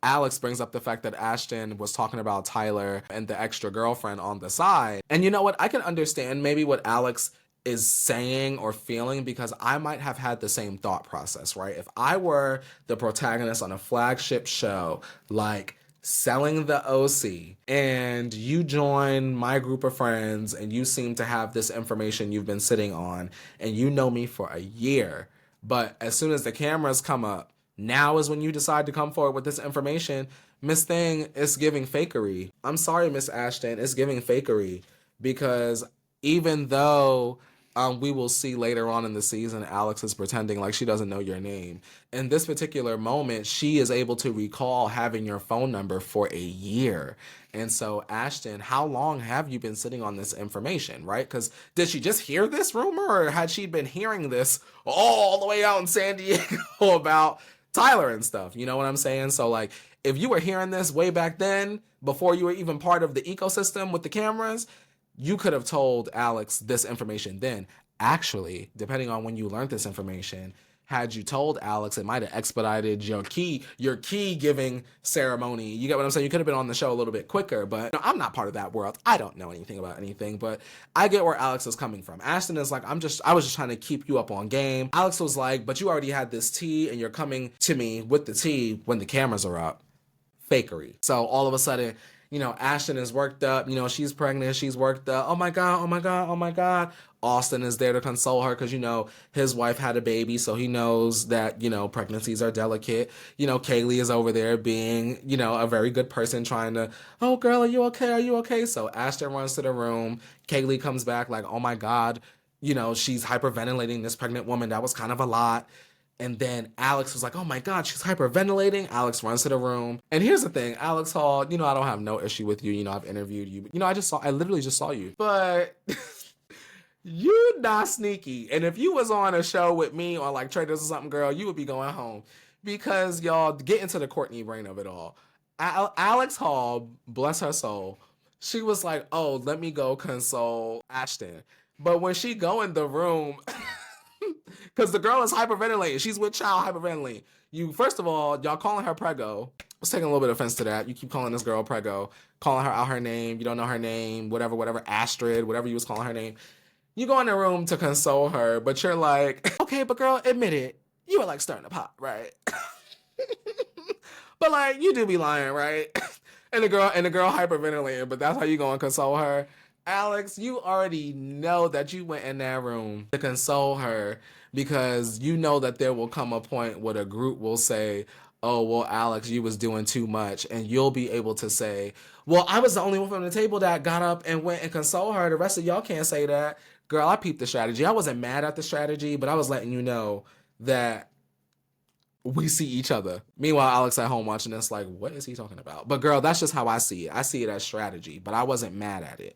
Alex brings up the fact that Ashtyn was talking about Tyler and the extra girlfriend on the side. And you know what? I can understand maybe what Alex is saying or feeling, because I might have had the same thought process, right? If I were the protagonist on a flagship show like Selling the OC, and you join my group of friends and you seem to have this information you've been sitting on and you know me for a year, but as soon as the cameras come up, now is when you decide to come forward with this information, Miss Thing, it's giving fakery. I'm sorry, Miss Ashtyn, it's giving fakery, because even though we will see later on in the season, Alex is pretending like she doesn't know your name. In this particular moment, she is able to recall having your phone number for a year. And so, Ashtyn, how long have you been sitting on this information, right? Because did she just hear this rumor, or had she been hearing this all the way out in San Diego about Tyler and stuff? You know what I'm saying? So, like, if you were hearing this way back then, before you were even part of the ecosystem with the cameras, you could have told Alex this information then. Actually, depending on when you learned this information, had you told Alex, it might have expedited your key giving ceremony. You get what I'm saying? You could have been on the show a little bit quicker, but I'm not part of that world. I don't know anything about anything, but I get where Alex is coming from. Ashtyn is like, I was just trying to keep you up on game. Alex was like, but you already had this tea and you're coming to me with the tea when the cameras are up. Fakery. So all of a sudden, Ashtyn is worked up, she's pregnant, she's worked up. Oh my God, oh my God, oh my God. Austin is there to console her because, his wife had a baby, so he knows that, pregnancies are delicate. Kaylee is over there being, a very good person trying to, oh girl, are you okay? Are you okay? So Ashtyn runs to the room. Kaylee comes back like, oh my God, she's hyperventilating this pregnant woman. That was kind of a lot. And then Alex was like, oh my God, she's hyperventilating. Alex runs to the room. And here's the thing, Alex Hall, I don't have no issue with you. I've interviewed you. I literally just saw you. But you not sneaky. And if you was on a show with me on like Traders or something, girl, you would be going home. Because y'all, get into the Courtney brain of it all. Alex Hall, bless her soul, she was like, oh, let me go console Ashtyn. But when she go in the room... Because the girl is hyperventilating. She's with child hyperventilating. First of all, y'all calling her Prego. I was taking a little bit of offense to that. You keep calling this girl Prego, calling her out her name. You don't know her name, whatever, Astrid, whatever you was calling her name. You go in the room to console her, but you're like, okay, but girl, admit it. You were like stirring the pot, right? But like, you do be lying, right? and the girl hyperventilating, but that's how you go and console her. Alex, you already know that you went in that room to console her because you know that there will come a point where the group will say, oh, well, Alex, you was doing too much. And you'll be able to say, well, I was the only one from the table that got up and went and consoled her. The rest of y'all can't say that. Girl, I peeped the strategy. I wasn't mad at the strategy, but I was letting you know that we see each other. Meanwhile, Alex at home watching this like, what is he talking about? But girl, that's just how I see it. I see it as strategy, but I wasn't mad at it.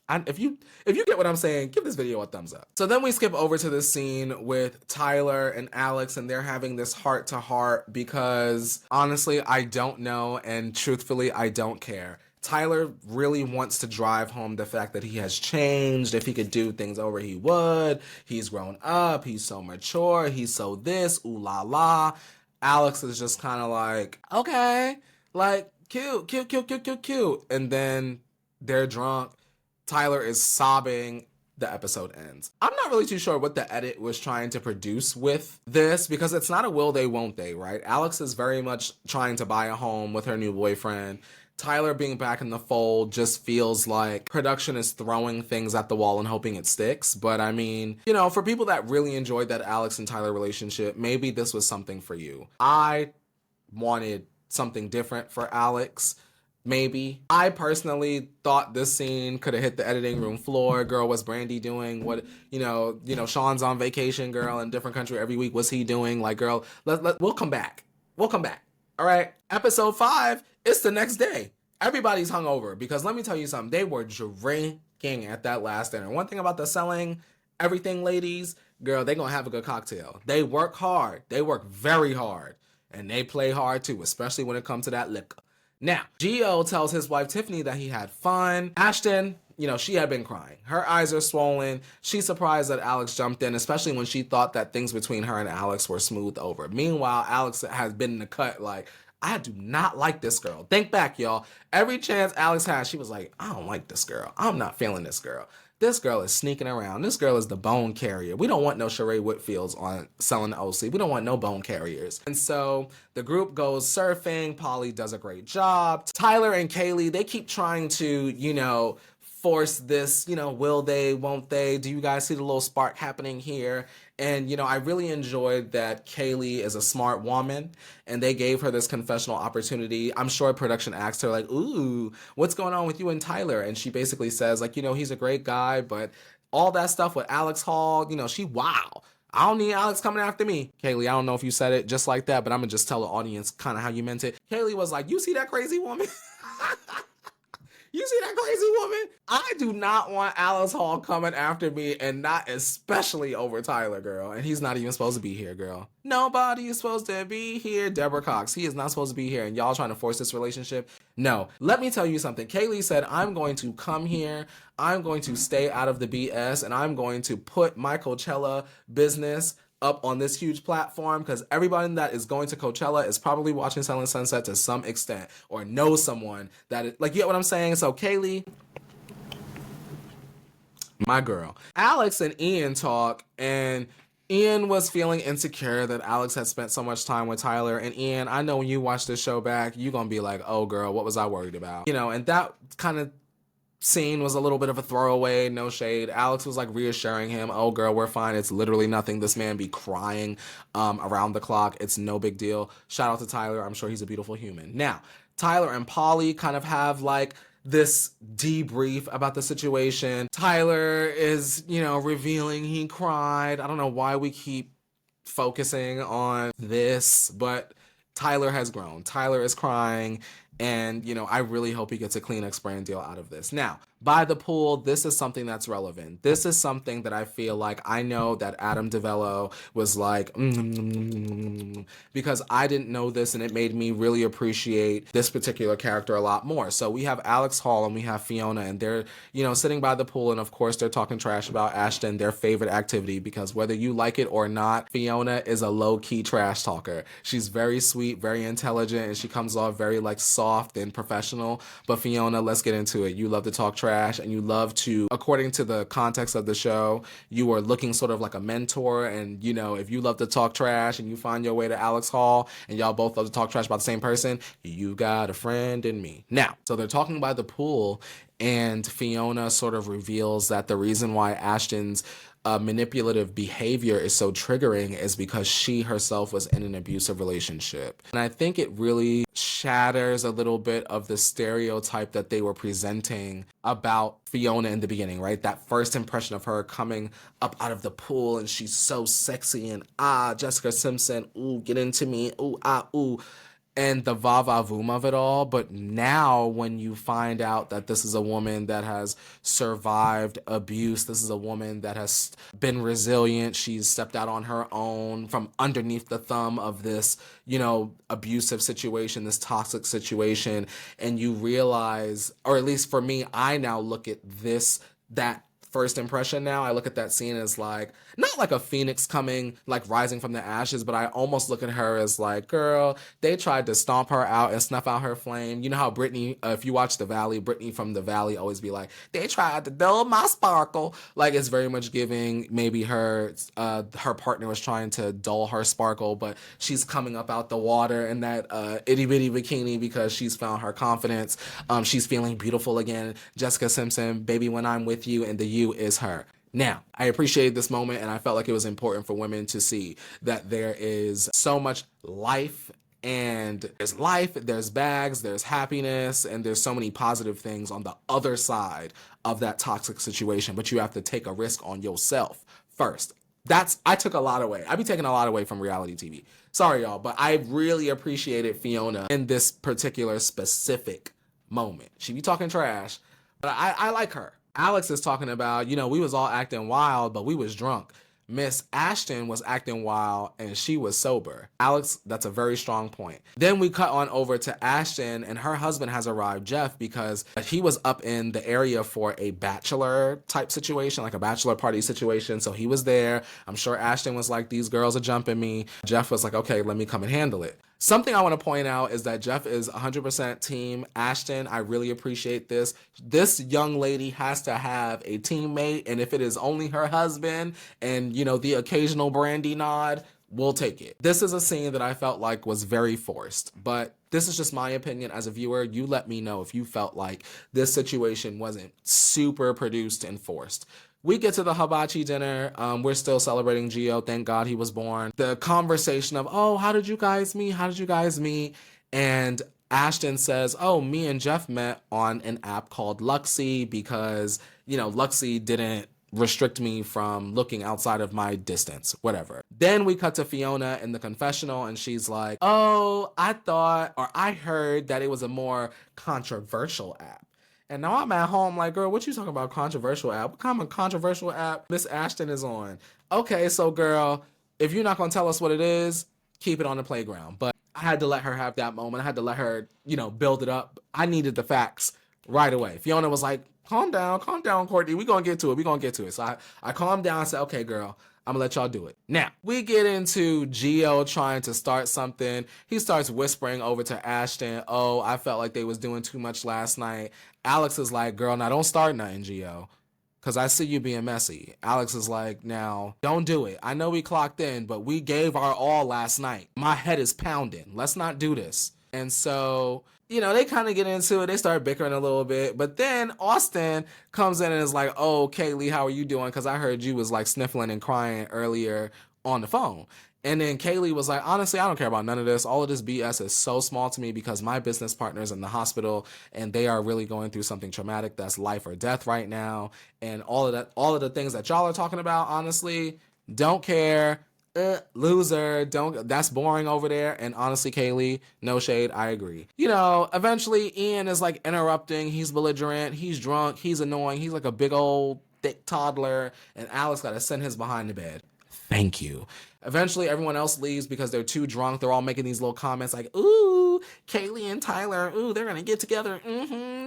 If you get what I'm saying, give this video a thumbs up. So then we skip over to this scene with Tyler and Alex, and they're having this heart-to-heart because honestly, I don't know, and truthfully, I don't care. Tyler really wants to drive home the fact that he has changed. If he could do things over, he would. He's grown up. He's so mature. He's so this, ooh la la. Alex is just kind of like, okay, like, cute. And then they're drunk. Tyler is sobbing. The episode ends. I'm not really too sure what the edit was trying to produce with this because it's not a will they, won't they, right? Alex is very much trying to buy a home with her new boyfriend. Tyler being back in the fold just feels like production is throwing things at the wall and hoping it sticks. But I mean, for people that really enjoyed that Alex and Tyler relationship, maybe this was something for you. I wanted something different for Alex. Maybe. I personally thought this scene could have hit the editing room floor. Girl, what's Brandy doing? What, Sean's on vacation, girl, in a different country every week. What's he doing? Like, girl, we'll come back. We'll come back. All right. Episode 5, it's the next day. Everybody's hungover because let me tell you something. They were drinking at that last dinner. One thing about the selling everything ladies, girl, they gonna have a good cocktail. They work hard. They work very hard. And they play hard too, especially when it comes to that liquor. Now, Gio tells his wife Tiffany that he had fun. Ashtyn, she had been crying. Her eyes are swollen. She's surprised that Alex jumped in, especially when she thought that things between her and Alex were smooth over. Meanwhile, Alex has been in the cut like, I do not like this girl. Think back, y'all. Every chance Alex had, she was like, I don't like this girl. I'm not feeling this girl. This girl is sneaking around. This girl is the bone carrier. We don't want no Sheree Whitfields on selling the OC. We don't want no bone carriers. And so the group goes surfing. Polly does a great job. Tyler and Kaylee, they keep trying to, force this, will they, won't they? Do you guys see the little spark happening here? And, I really enjoyed that Kaylee is a smart woman and they gave her this confessional opportunity. I'm sure production asked her like, ooh, what's going on with you and Tyler? And she basically says like, he's a great guy, but all that stuff with Alex Hall, wow. I don't need Alex coming after me. Kaylee, I don't know if you said it just like that, but I'm gonna just tell the audience kind of how you meant it. Kaylee was like, you see that crazy woman? You see that crazy woman? I do not want Alex Hall coming after me, and not especially over Tyler, girl. And he's not even supposed to be here, girl. Nobody is supposed to be here. Deborah Cox, he is not supposed to be here, and y'all trying to force this relationship? No. Let me tell you something. Kaylee said, I'm going to come here, I'm going to stay out of the BS, and I'm going to put my Coachella business up on this huge platform because everybody that is going to Coachella is probably watching Selling Sunset to some extent or knows someone that is, like, you get what I'm saying? So Kaylee, my girl. Alex and Ian talk, and Ian was feeling insecure that Alex had spent so much time with Tyler. And Ian, I know when you watch this show back, you're gonna be like, oh girl, what was I worried about? And that kind of scene was a little bit of a throwaway, no shade. Alex was like reassuring him, oh girl, we're fine, it's literally nothing. This man be crying around the clock, it's no big deal. Shout out to Tyler, I'm sure he's a beautiful human. Now Tyler and Polly kind of have like this debrief about the situation. Tyler is revealing he cried. I don't know why we keep focusing on this, but Tyler has grown. Tyler is crying. And, I really hope he gets a Kleenex brand deal out of this. Now, by the pool, this is something that's relevant. This is something that I feel like I know that Adam DeVello was like, because I didn't know this, and it made me really appreciate this particular character a lot more. So we have Alex Hall and we have Fiona, and they're, sitting by the pool, and of course they're talking trash about Ashtyn, their favorite activity, because whether you like it or not, Fiona is a low-key trash talker. She's very sweet, very intelligent, and she comes off very like soft and professional. But Fiona, let's get into it. You love to talk trash, and you love to, according to the context of the show, you are looking sort of like a mentor. And if you love to talk trash and you find your way to Alex Hall and y'all both love to talk trash about the same person, you got a friend in me. Now, so they're talking by the pool, and Fiona sort of reveals that the reason why Ashtyn's manipulative behavior is so triggering is because she herself was in an abusive relationship. And I think it really shatters a little bit of the stereotype that they were presenting about Fiona in the beginning, right? That first impression of her coming up out of the pool and she's so sexy and Jessica Simpson, ooh, get into me, ooh, ooh. And the va-va-voom of it all. But now when you find out that this is a woman that has survived abuse, this is a woman that has been resilient, she's stepped out on her own from underneath the thumb of this, abusive situation, this toxic situation, and you realize, or at least for me, I now look at that first impression now, I look at that scene as like, not like a phoenix coming, like rising from the ashes, but I almost look at her as like, girl, they tried to stomp her out and snuff out her flame. You know how Brittany, if you watch The Valley, Brittany from The Valley always be like, they tried to dull my sparkle. Like, it's very much giving maybe her partner was trying to dull her sparkle, but she's coming up out the water in that itty bitty bikini because she's found her confidence. She's feeling beautiful again. Jessica Simpson, baby, when I'm with you, and the you is her. Now, I appreciated this moment, and I felt like it was important for women to see that there is so much life, and there's bags, there's happiness, and there's so many positive things on the other side of that toxic situation, but you have to take a risk on yourself first. I took a lot away. I be taking a lot away from reality TV. Sorry, y'all, but I really appreciated Fiona in this particular specific moment. She be talking trash, but I like her. Alex is talking about, we was all acting wild, but we was drunk. Miss Ashtyn was acting wild and she was sober. Alex, that's a very strong point. Then we cut on over to Ashtyn, and her husband has arrived, Jeff, because he was up in the area for a bachelor type situation, like a bachelor party situation. So he was there. I'm sure Ashtyn was like, these girls are jumping me. Jeff was like, okay, let me come and handle it. Something I want to point out is that Jeff is 100% team Ashtyn. I really appreciate this. This young lady has to have a teammate, and if it is only her husband and, you know, the occasional brandy nod, we'll take it. This is a scene that I felt like was very forced, but this is just my opinion as a viewer. You let me know if you felt like this situation wasn't super produced and forced. We get to the hibachi dinner. We're still celebrating Gio. Thank God he was born. The conversation of, oh, how did you guys meet? How did you guys meet? And Ashtyn says, oh, me and Jeff met on an app called Luxy because, you know, Luxy didn't restrict me from looking outside of my distance, whatever. Then we cut to Fiona in the confessional and she's like, oh, I thought, or I heard that it was a more controversial app. And now I'm at home like, girl, what you talking about controversial app? What kind of controversial app Miss Ashtyn is on? Okay, so girl, if you're not going to tell us what it is, keep it on the playground. But I had to let her have that moment. I had to let her, you know, build it up. I needed the facts right away. Fiona was like, calm down, Courtney. We're going to get to it. We're going to get to it. So I calmed down and said, okay, girl, I'm gonna let y'all do it. Now, we get into Gio trying to start something. He starts whispering over to Ashtyn, oh, I felt like they was doing too much last night. Alex is like, girl, now don't start nothing, Gio, because I see you being messy. Alex is like, now, don't do it. I know we clocked in, but we gave our all last night. My head is pounding. Let's not do this. And so, you know, they kind of get into it. They start bickering a little bit. But then Ashtyn comes in and is like, oh, Kaylee, how are you doing? Because I heard you was like sniffling and crying earlier on the phone. And then Kaylee was like, honestly, I don't care about none of this. All of this BS is so small to me because my business partner's in the hospital and they are really going through something traumatic that's life or death right now. And all of the things that y'all are talking about, honestly, don't care. Loser, that's boring over there. And honestly, Kaylee, no shade, I agree. You know, eventually Ian is like interrupting. He's belligerent, he's drunk, he's annoying, he's like a big old thick toddler, and Alex got to send his behind the bed. Thank you. Eventually, everyone else leaves because they're too drunk. They're all making these little comments like, ooh, Kaylee and Tyler, ooh, they're going to get together.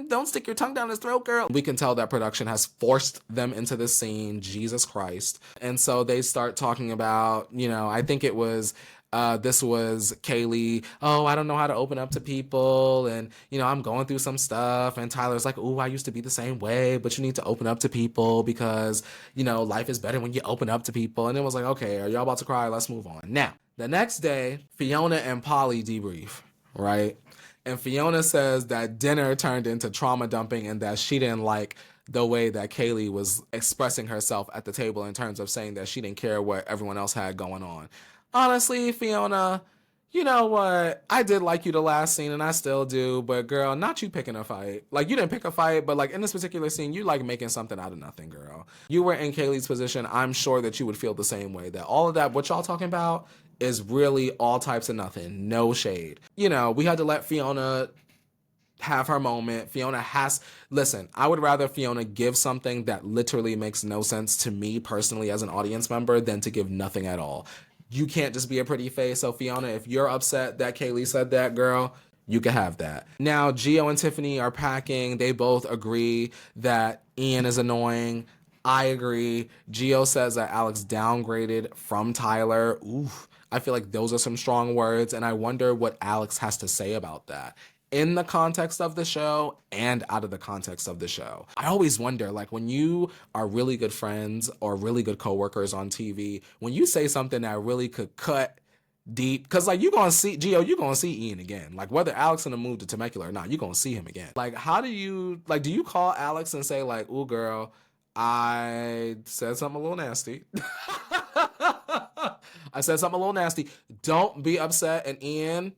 Don't stick your tongue down his throat, girl. We can tell that production has forced them into this scene. Jesus Christ. And so they start talking about, you know, I think it was this was Kaylee, oh, I don't know how to open up to people, and, you know, I'm going through some stuff, and Tyler's like, oh, I used to be the same way, but you need to open up to people because, you know, life is better when you open up to people. And it was like, okay, are y'all about to cry? Let's move on. Now, the next day, Fiona and Polly debrief, right? And Fiona says that dinner turned into trauma dumping and that she didn't like the way that Kaylee was expressing herself at the table in terms of saying that she didn't care what everyone else had going on. Honestly, Fiona, you know what? I did like you the last scene and I still do, but girl, not you picking a fight. Like, you didn't pick a fight, but like in this particular scene, you like making something out of nothing, girl. You were in Kaylee's position. I'm sure that you would feel the same way, that all of that, what y'all talking about, is really all types of nothing. No shade. You know, we had to let Fiona have her moment. Listen, I would rather Fiona give something that literally makes no sense to me personally as an audience member than to give nothing at all. You can't just be a pretty face. So Fiona, if you're upset that Kaylee said that, girl, you can have that. Now, Gio and Tiffany are packing. They both agree that Ian is annoying. I agree. Gio says that Alex downgraded from Tyler. Oof. I feel like those are some strong words, and I wonder what Alex has to say about that in the context of the show and out of the context of the show. I always wonder, like, when you are really good friends or really good coworkers on TV, when you say something that really could cut deep, because like you're gonna see Gio, you're gonna see Ian again. Like, whether Alex in the move to Temecula or not, you're gonna see him again. Like, how do you, like, do you call Alex and say like, ooh girl, I said something a little nasty. I said something a little nasty. Don't be upset. And Ian,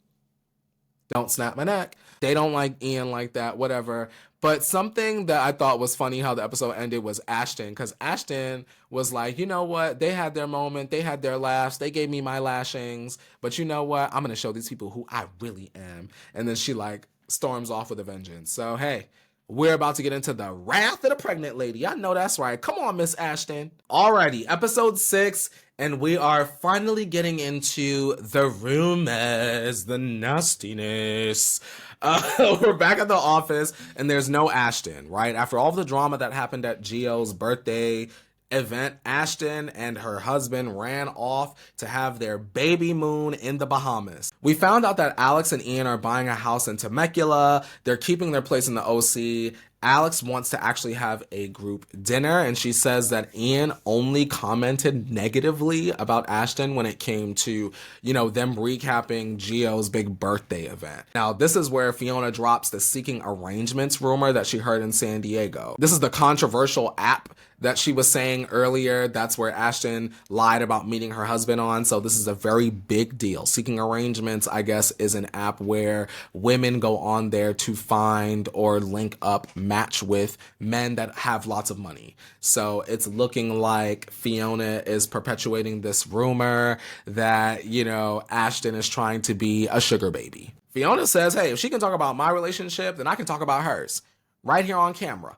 don't snap my neck. They don't like Ian like that, whatever. But something that I thought was funny how the episode ended was Ashtyn, because Ashtyn was like, you know what? They had their moment. They had their laughs. They gave me my lashings. But you know what? I'm going to show these people who I really am. And then she like storms off with a vengeance. So, hey, we're about to get into the wrath of the pregnant lady. I know that's right. Come on, Miss Ashtyn. Alrighty, episode 6. And we are finally getting into the rumors, the nastiness. We're back at the office, and there's no Ashtyn, right? After all of the drama that happened at Gio's birthday, event, Ashtyn and her husband ran off to have their baby moon in the Bahamas. We found out that Alex and Ian are buying a house in Temecula. They're keeping their place in the OC. Alex wants to actually have a group dinner, and she says that Ian only commented negatively about Ashtyn when it came to, them recapping Gio's big birthday event. Now, this is where Fiona drops the seeking arrangements rumor that she heard in San Diego. This is the controversial app that she was saying earlier. That's where Ashtyn lied about meeting her husband on. So this is a very big deal. Seeking Arrangements, I guess, is an app where women go on there to find or link up, match with men that have lots of money. So it's looking like Fiona is perpetuating this rumor that, Ashtyn is trying to be a sugar baby. Fiona says, hey, if she can talk about my relationship, then I can talk about hers. Right here on camera.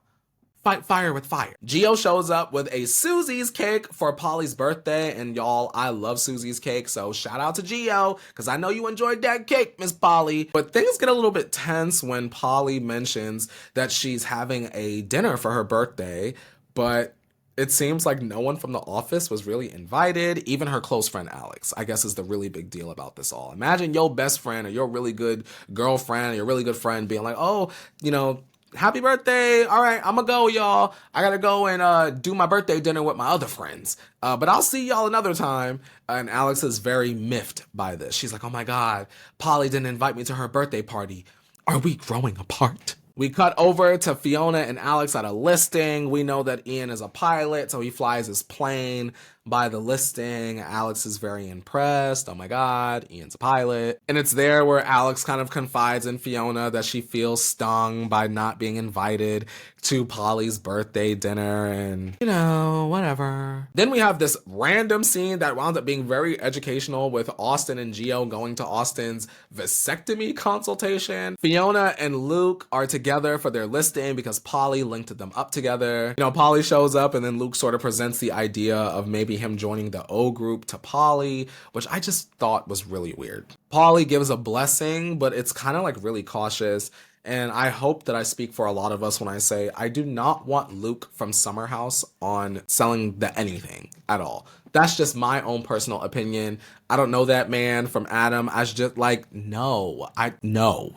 Fight fire with fire. Gio shows up with a Susie's cake for Polly's birthday, and y'all, I love Susie's cake, so shout out to Gio, because I know you enjoyed that cake, Miss Polly. But things get a little bit tense when Polly mentions that she's having a dinner for her birthday, but it seems like no one from the office was really invited. Even her close friend Alex, I guess, is the really big deal about this all. Imagine your best friend or your really good girlfriend or your really good friend being like, oh, happy birthday. All right, I'm gonna go, y'all. I gotta go and do my birthday dinner with my other friends. But I'll see y'all another time. And Alex is very miffed by this. She's like, oh my God, Polly didn't invite me to her birthday party. Are we growing apart? We cut over to Fiona and Alex at a listing. We know that Ian is a pilot, so he flies his plane by the listing. Alex is very impressed. Oh my God, Ian's a pilot. And it's there where Alex kind of confides in Fiona that she feels stung by not being invited to Polly's birthday dinner and, whatever. Then we have this random scene that wound up being very educational with Austin and Gio going to Austin's vasectomy consultation. Fiona and Luke are together for their listing because Polly linked them up together. Polly shows up and then Luke sort of presents the idea of maybe him joining the O group to Polly, which I just thought was really weird. Polly gives a blessing, but it's kind of like really cautious. And I hope that I speak for a lot of us when I say I do not want Luke from Summer House on selling the anything at all. That's just my own personal opinion. I don't know that man from Adam. I just no.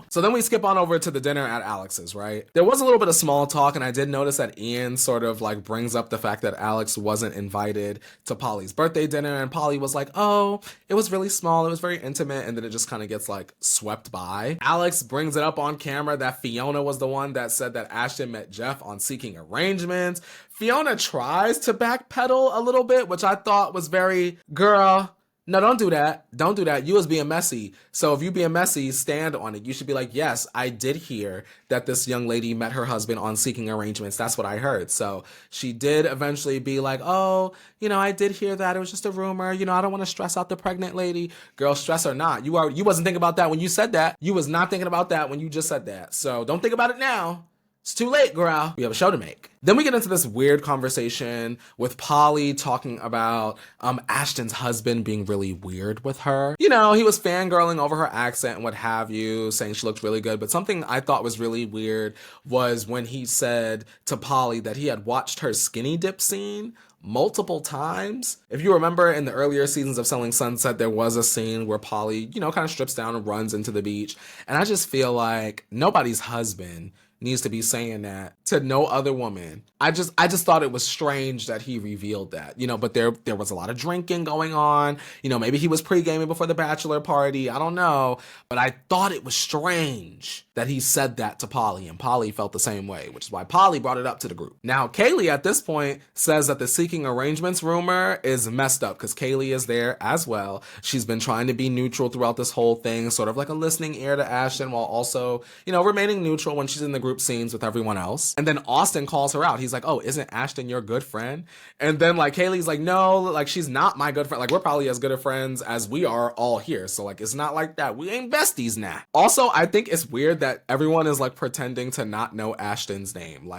So then we skip on over to the dinner at Alex's, right? There was a little bit of small talk, and I did notice that Ian sort of brings up the fact that Alex wasn't invited to Polly's birthday dinner, and Polly was like, oh, it was really small, it was very intimate, and then it just kind of gets swept by. Alex brings it up on camera that Fiona was the one that said that Ashtyn met Jeff on Seeking Arrangements. Fiona tries to backpedal a little bit, which I thought was very, girl, no, don't do that. Don't do that. You was being messy. So if you being messy, stand on it. You should be like, yes, I did hear that this young lady met her husband on Seeking Arrangements. That's what I heard. So she did eventually be like, oh, I did hear that. It was just a rumor. I don't want to stress out the pregnant lady. Girl, stress or not. You wasn't thinking about that when you said that. You was not thinking about that when you just said that. So don't think about it now. It's too late, girl. We have a show to make. Then we get into this weird conversation with Polly talking about Ashtyn's husband being really weird with her. He was fangirling over her accent and what have you, saying she looked really good. But something I thought was really weird was when he said to Polly that he had watched her skinny dip scene multiple times. If you remember in the earlier seasons of Selling Sunset, there was a scene where Polly, kind of strips down and runs into the beach. And I just feel like nobody's husband needs to be saying that to no other woman. I just thought it was strange that he revealed that, but there was a lot of drinking going on. Maybe he was pre-gaming before the bachelor party. I don't know. But I thought it was strange that he said that to Polly, and Polly felt the same way, which is why Polly brought it up to the group. Now, Kaylee at this point says that the Seeking Arrangements rumor is messed up because Kaylee is there as well. She's been trying to be neutral throughout this whole thing, sort of like a listening ear to Ashtyn while also, remaining neutral when she's in the group scenes with everyone else. And then Austin calls her out. He's like, oh, isn't Ashtyn your good friend? And then Kaylee's like, no, she's not my good friend. We're probably as good of friends as we are all here. So it's not like that. We ain't besties now. Also, I think it's weird that everyone is pretending to not know Ashtyn's name.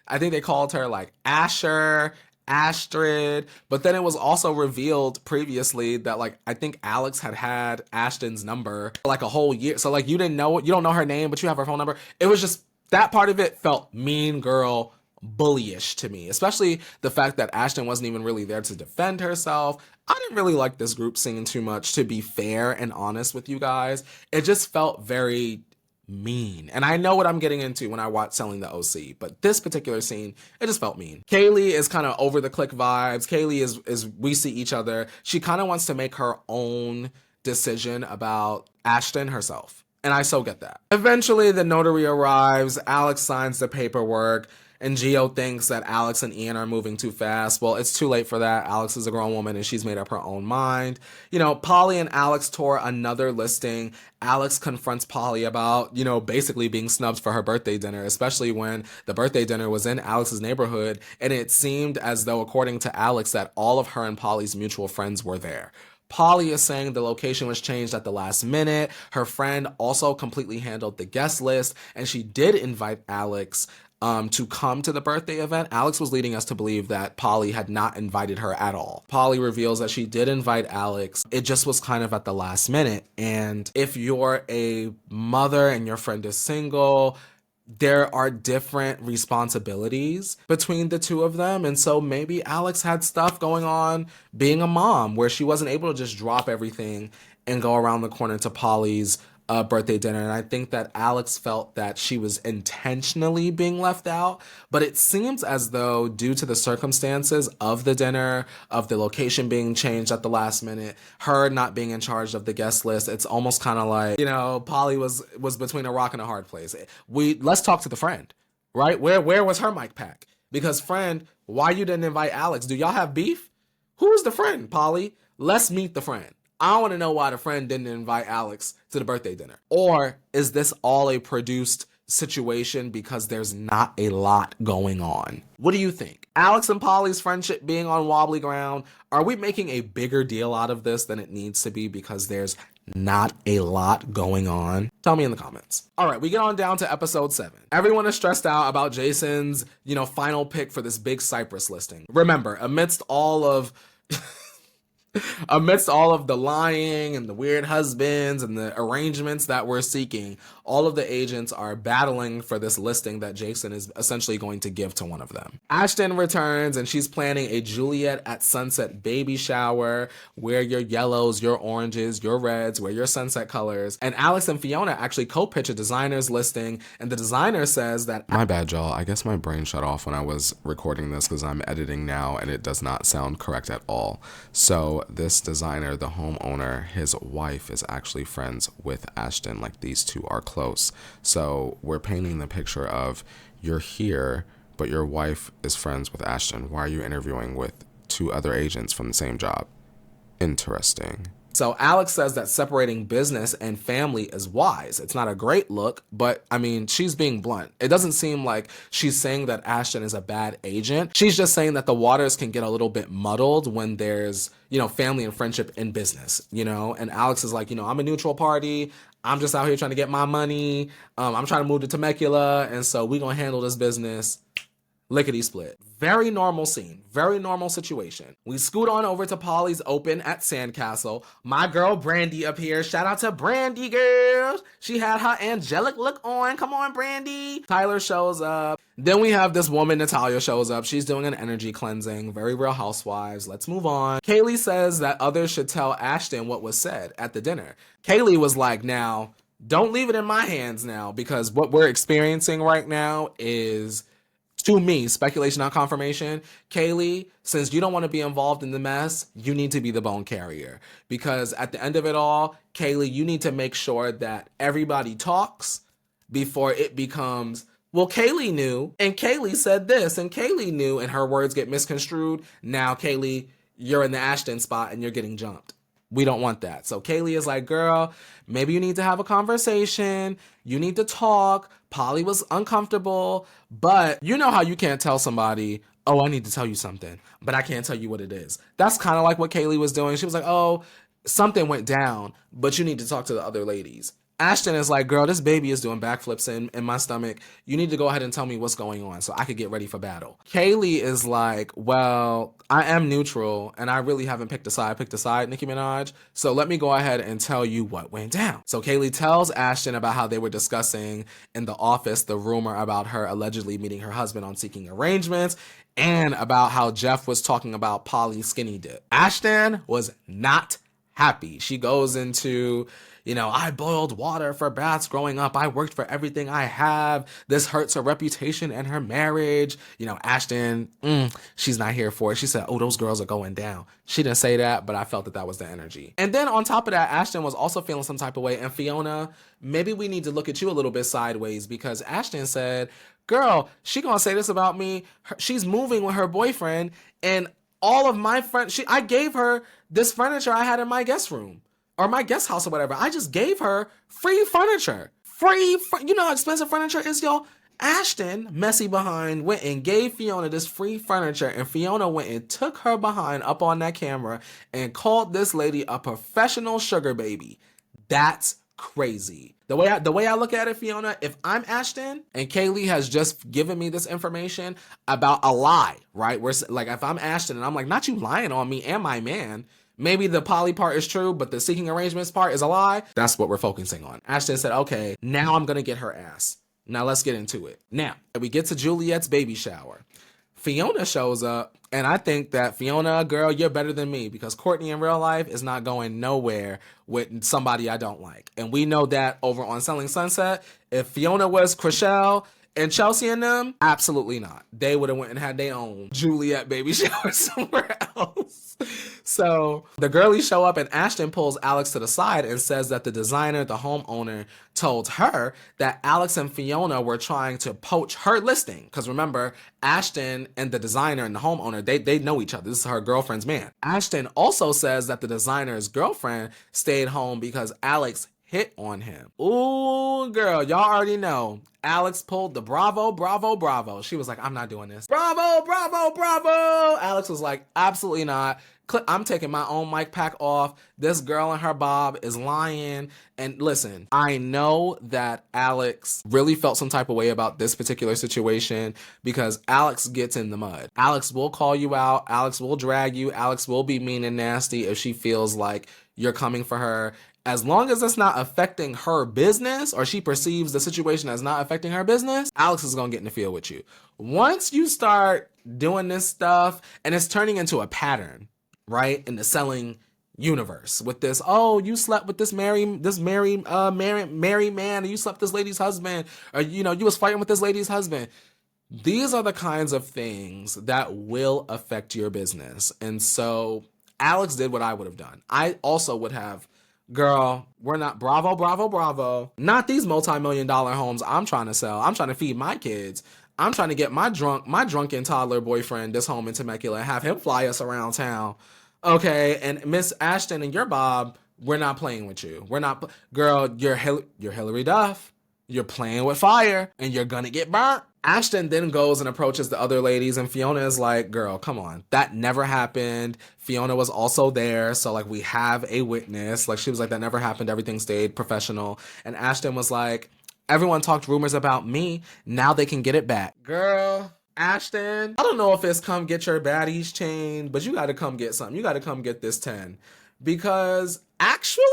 I think they called her Asher, Astrid, but then it was also revealed previously that I think Alex had Ashtyn's number for a whole year. So you don't know her name, but you have her phone number. It was just, that part of it felt mean girl bullyish to me, especially the fact that Ashtyn wasn't even really there to defend herself. I didn't really like this group scene too much, to be fair and honest with you guys. It just felt very mean. And I know what I'm getting into when I watch Selling the OC, but this particular scene, it just felt mean. Kaylee is kind of over the click vibes. Kaylee is we see each other. She kind of wants to make her own decision about Ashtyn herself. And I so get that. Eventually, the notary arrives. Alex signs the paperwork. And Gio thinks that Alex and Ian are moving too fast. Well, it's too late for that. Alex is a grown woman and she's made up her own mind. You know, Polly and Alex tour another listing. Alex confronts Polly about, you know, basically being snubbed for her birthday dinner, especially when the birthday dinner was in Alex's neighborhood. And it seemed as though, according to Alex, that all of her and Polly's mutual friends were there. Polly is saying the location was changed at the last minute. Her friend also completely handled the guest list, and she did invite Alex to come to the birthday event. Alex was leading us to believe that Polly had not invited her at all. Polly reveals that she did invite Alex. It just was kind of at the last minute. And if you're a mother and your friend is single, there are different responsibilities between the two of them. And so maybe Alex had stuff going on being a mom where she wasn't able to just drop everything and go around the corner to Polly's birthday dinner. And I think that Alex felt that she was intentionally being left out, but it seems as though, due to the circumstances of the dinner, of the location being changed at the last minute, her not being in charge of the guest list, it's almost kind of like, you know, Polly was between a rock and a hard place. Let's talk to the friend, right? Where was her mic pack? Because friend, why you didn't invite Alex? Do y'all have beef? Who's the friend, Polly? Let's meet the friend. I want to know why the friend didn't invite Alex to the birthday dinner. Or is this all a produced situation because there's not a lot going on? What do you think? Alex and Polly's friendship being on wobbly ground, are we making a bigger deal out of this than it needs to be because there's not a lot going on? Tell me in the comments. All right, we get on down to episode 7. Everyone is stressed out about Jason's, final pick for this big Cypress listing. Remember, amidst all of the lying and the weird husbands and the arrangements that we're seeking, all of the agents are battling for this listing that Jason is essentially going to give to one of them. Ashtyn returns and she's planning a Juliet at Sunset baby shower. Wear your yellows, your oranges, your reds, wear your sunset colors. And Alex and Fiona actually co-pitch a designer's listing, and the designer says that... My bad, y'all. I guess my brain shut off when I was recording this because I'm editing now and it does not sound correct at all. So this designer, the homeowner, his wife is actually friends with Ashtyn. Like, these two are close. So we're painting the picture of, you're here, but your wife is friends with Ashtyn. Why are you interviewing with 2 other agents from the same job? Interesting. So Alex says that separating business and family is wise. It's not a great look, but I mean, she's being blunt. It doesn't seem like she's saying that Ashtyn is a bad agent. She's just saying that the waters can get a little bit muddled when there's, family and friendship in business, and Alex is like, I'm a neutral party. I'm just out here trying to get my money. I'm trying to move to Temecula. And so we're going to handle this business lickety split. Very normal scene. Very normal situation. We scoot on over to Polly's open at Sandcastle. My girl Brandy up here. Shout out to Brandy, girl. She had her angelic look on. Come on, Brandy. Tyler shows up. Then we have this woman, Natalia, shows up. She's doing an energy cleansing. Very Real Housewives. Let's move on. Kaylee says that others should tell Ashtyn what was said at the dinner. Kaylee was like, now, don't leave it in my hands now, because what we're experiencing right now is... to me, speculation, not confirmation. Kaylee, since you don't want to be involved in the mess, you need to be the bone carrier. Because at the end of it all, Kaylee, you need to make sure that everybody talks before it becomes, well, Kaylee knew, and Kaylee said this, and Kaylee knew, and her words get misconstrued. Now, Kaylee, you're in the Ashtyn spot and you're getting jumped. We don't want that. So Kaylee is like, girl, maybe you need to have a conversation. You need to talk. Polly was uncomfortable, but you know how you can't tell somebody, oh, I need to tell you something, but I can't tell you what it is. That's kind of like what Kaylee was doing. She was like, oh, something went down, but you need to talk to the other ladies. Ashtyn is like, girl, this baby is doing backflips in my stomach. You need to go ahead and tell me what's going on so I could get ready for battle. Kaylee is like, well, I am neutral and I really haven't picked a side, Nicki Minaj. So let me go ahead and tell you what went down. So Kaylee tells Ashtyn about how they were discussing in the office the rumor about her allegedly meeting her husband on Seeking Arrangements, and about how Jeff was talking about Polly skinny dip. Ashtyn was not happy. She goes into, I boiled water for baths growing up. I worked for everything I have. This hurts her reputation and her marriage. Ashtyn, she's not here for it. She said, oh, those girls are going down. She didn't say that, but I felt that was the energy. And then on top of that, Ashtyn was also feeling some type of way. And Fiona, maybe we need to look at you a little bit sideways, because Ashtyn said, girl, she gonna say this about me. She's moving with her boyfriend, and all of my friends, I gave her this furniture I had in my guest room or my guest house or whatever. I just gave her free furniture. You know how expensive furniture is, y'all? Ashtyn, messy behind, went and gave Fiona this free furniture, and Fiona went and took her behind up on that camera and called this lady a professional sugar baby. That's crazy. The way I look at it, Fiona, if I'm Ashtyn and Kaylee has just given me this information about a lie, right? Where, like, if I'm Ashtyn and I'm like, not you lying on me and my man, maybe the Polly part is true, but the Seeking Arrangements part is a lie. That's what we're focusing on. Ashtyn said, okay, now I'm gonna get her ass. Now let's get into it. Now, we get to Juliet's baby shower. Fiona shows up, and I think that Fiona, girl, you're better than me, because Courtney in real life is not going nowhere with somebody I don't like. And we know that over on Selling Sunset. If Fiona was Chriselle and Chelsea and them, absolutely not. They would have went and had their own Juliet baby shower somewhere else. So the girlies show up, and Ashtyn pulls Alex to the side and says that the designer, the homeowner, told her that Alex and Fiona were trying to poach her listing. Because remember, Ashtyn and the designer and the homeowner, they know each other. This is her girlfriend's man. Ashtyn also says that the designer's girlfriend stayed home because Alex hit on him. Ooh, girl, y'all already know. Alex pulled the bravo, bravo, bravo. She was like, I'm not doing this. Bravo, bravo, bravo. Alex was like, absolutely not. I'm taking my own mic pack off. This girl and her bob is lying. And listen, I know that Alex really felt some type of way about this particular situation, because Alex gets in the mud. Alex will call you out. Alex will drag you. Alex will be mean and nasty if she feels like you're coming for her. As long as it's not affecting her business, or she perceives the situation as not affecting her business, Alex is going to get in the field with you. Once you start doing this stuff and it's turning into a pattern, right, in the selling universe with this, oh, you slept with this married man, or you slept with this lady's husband, or, you was fighting with this lady's husband. These are the kinds of things that will affect your business. And so Alex did what I would have done. I also would have, girl, we're not bravo, bravo, bravo. Not these multi-million-dollar homes I'm trying to sell. I'm trying to feed my kids. I'm trying to get my drunken toddler boyfriend this home in Temecula and have him fly us around town. Okay, and Miss Ashtyn and your Bob, we're not playing with you. We're not, girl, you're Hillary Duff. You're playing with fire, and you're gonna get burnt. Ashtyn then goes and approaches the other ladies, and Fiona is like, girl, come on. That never happened. Fiona was also there, so, like, we have a witness. Like, she was like, that never happened. Everything stayed professional. And Ashtyn was like, everyone talked rumors about me. Now they can get it back. Girl, Ashtyn, I don't know if it's come get your baddies chained, but you gotta come get something. You gotta come get this 10. Because, actually,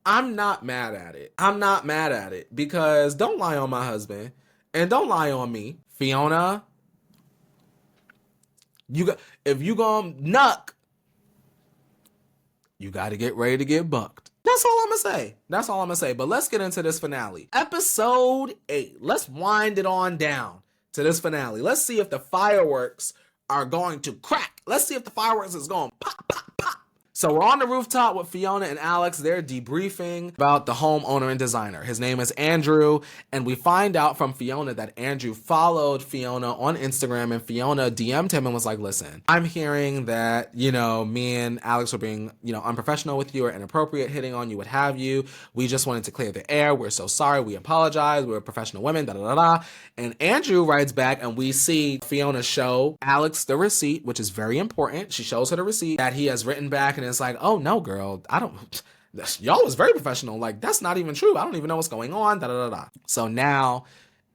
I'm not mad at it. I'm not mad at it, because don't lie on my husband. And don't lie on me, Fiona. If you gonna knuck, you got to get ready to get bucked. That's all I'm gonna say. But let's get into this finale. Episode 8. Let's wind it on down to this finale. Let's see if the fireworks are going to crack. Let's see if the fireworks is going pop, pop, pop. So we're on the rooftop with Fiona and Alex. They're debriefing about the homeowner and designer. His name is Andrew, and we find out from Fiona that Andrew followed Fiona on Instagram, and Fiona DM'd him and was like, listen, I'm hearing that, me and Alex were being, unprofessional with you or inappropriate, hitting on you, what have you. We just wanted to clear the air. We're so sorry. We apologize. We're professional women, da-da-da-da. And Andrew writes back, and we see Fiona show Alex the receipt, which is very important. She shows her the receipt that he has written back, and it's like, oh no, girl, Y'all was very professional. Like, that's not even true. I don't even know what's going on. Da da da da. So now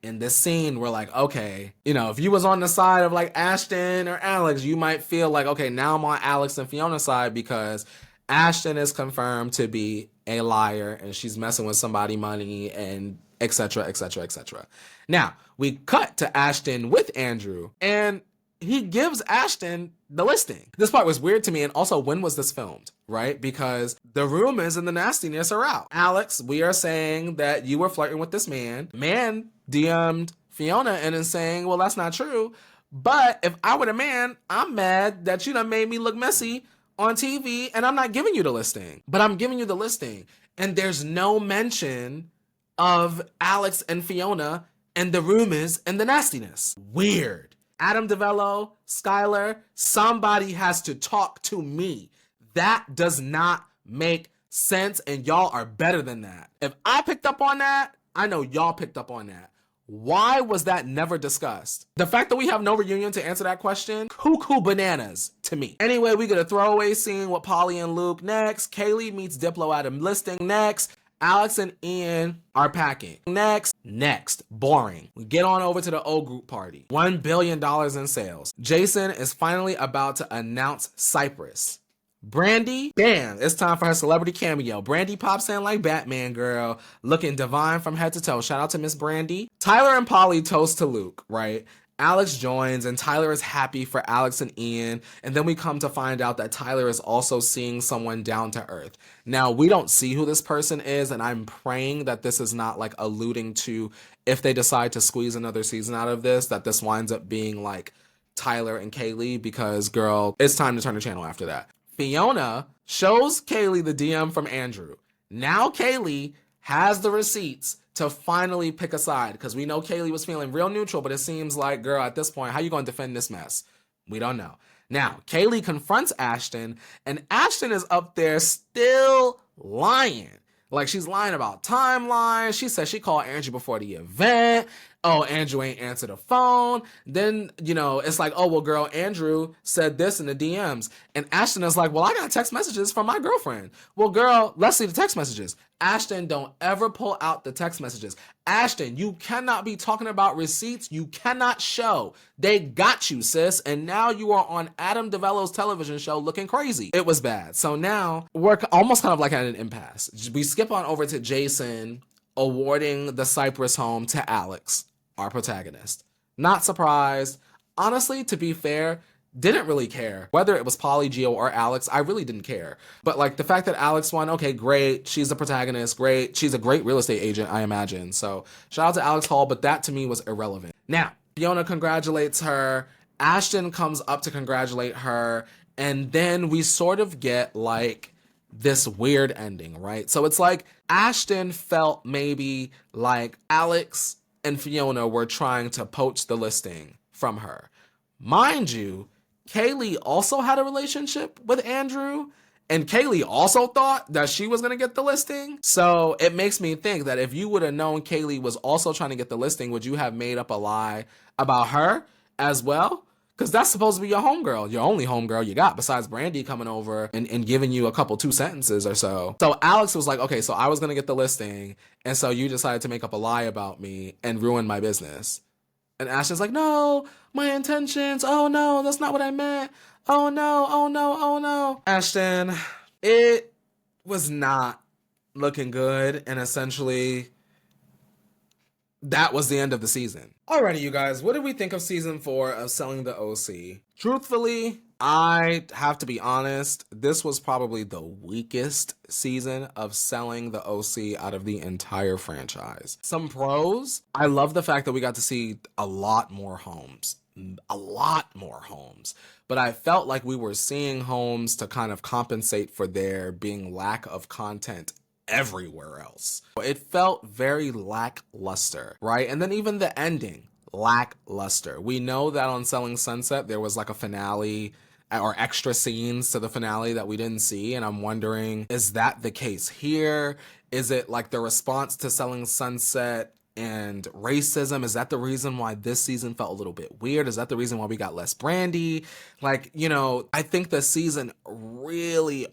in this scene, we're like, okay, you know, if you was on the side of like Ashtyn or Alex, you might feel like, okay, now I'm on Alex and Fiona's side because Ashtyn is confirmed to be a liar and she's messing with somebody money and etc. etc. etc. Now we cut to Ashtyn with Andrew and he gives Ashtyn the listing. This part was weird to me. And also, when was this filmed, right? Because the rumors and the nastiness are out. Alex, we are saying that you were flirting with this man. Man DM'd Fiona and is saying, well, that's not true. But if I were the man, I'm mad that you done made me look messy on TV and I'm not giving you the listing. But I'm giving you the listing. And there's no mention of Alex and Fiona and the rumors and the nastiness. Weird. Adam DeVello, Skylar, somebody has to talk to me. That does not make sense, and y'all are better than that. If I picked up on that, I know y'all picked up on that. Why was that never discussed? The fact that we have no reunion to answer that question, cuckoo bananas to me. Anyway, we get a throwaway scene with Polly and Luke next. Kaylee meets Diplo at a listing next. Alex and Ian are packing. Next, boring. We get on over to the O group party. $1 billion in sales. Jason is finally about to announce Cypress. Brandy, bam, it's time for her celebrity cameo. Brandy pops in like Batman girl, looking divine from head to toe. Shout out to Miss Brandy. Tyler and Polly toast to Luke, right? Alex joins and Tyler is happy for Alex and Ian. And then we come to find out that Tyler is also seeing someone down to earth. Now, we don't see who this person is, and I'm praying that this is not like alluding to if they decide to squeeze another season out of this, that this winds up being like Tyler and Kaylee, because girl, it's time to turn the channel after that. Fiona shows Kaylee the DM from Andrew. Now Kaylee has the receipts to finally pick a side, because we know Kaylee was feeling real neutral, but it seems like, girl, at this point, how you going to defend this mess? We don't know. Now, Kaylee confronts Ashtyn, and Ashtyn is up there still lying. Like, she's lying about timelines. She says she called Andrew before the event. Oh, Andrew ain't answered the phone. Then, you know, it's like, oh, well, girl, Andrew said this in the DMs. And Ashtyn is like, well, I got text messages from my girlfriend. Well, girl, let's see the text messages. Ashtyn, don't ever pull out the text messages. Ashtyn, you cannot be talking about receipts. You cannot show. They got you, sis. And now you are on Adam DeVello's television show looking crazy. It was bad. So now we're almost kind of like at an impasse. We skip on over to Jason awarding the Cypress home to Alex, our protagonist. Not surprised. Honestly, to be fair, didn't really care. Whether it was Polly, Gio, or Alex, I really didn't care. But like the fact that Alex won, okay, great. She's the protagonist, great. She's a great real estate agent, I imagine. So shout out to Alex Hall, but that to me was irrelevant. Now, Fiona congratulates her. Ashtyn comes up to congratulate her. And then we sort of get like this weird ending, right? So it's like Ashtyn felt maybe like Alex and Fiona were trying to poach the listing from her. Mind you, Kaylee also had a relationship with Andrew, and Kaylee also thought that she was going to get the listing. So it makes me think that if you would have known Kaylee was also trying to get the listing, would you have made up a lie about her as well? Because that's supposed to be your homegirl, your only homegirl you got, besides Brandy coming over and giving you a couple 2 sentences or so. So Alex was like, okay, so I was going to get the listing, and so you decided to make up a lie about me and ruin my business. And Ashtyn's like, no, my intentions. Oh, no, that's not what I meant. Oh, no, oh, no, oh, no. Ashtyn, it was not looking good, and essentially that was the end of the season. Alrighty, you guys, what did we think of season 4 of Selling the OC? Truthfully, I have to be honest, this was probably the weakest season of Selling the OC out of the entire franchise. Some pros, I love the fact that we got to see a lot more homes. But I felt like we were seeing homes to kind of compensate for there being lack of content everywhere else. It felt very lackluster, right? And then even the ending, lackluster. We know that on Selling Sunset, there was like a finale or extra scenes to the finale that we didn't see. And I'm wondering, is that the case here? Is it like the response to Selling Sunset and racism? Is that the reason why this season felt a little bit weird? Is that the reason why we got less Brandy? Like, you know, I think the season really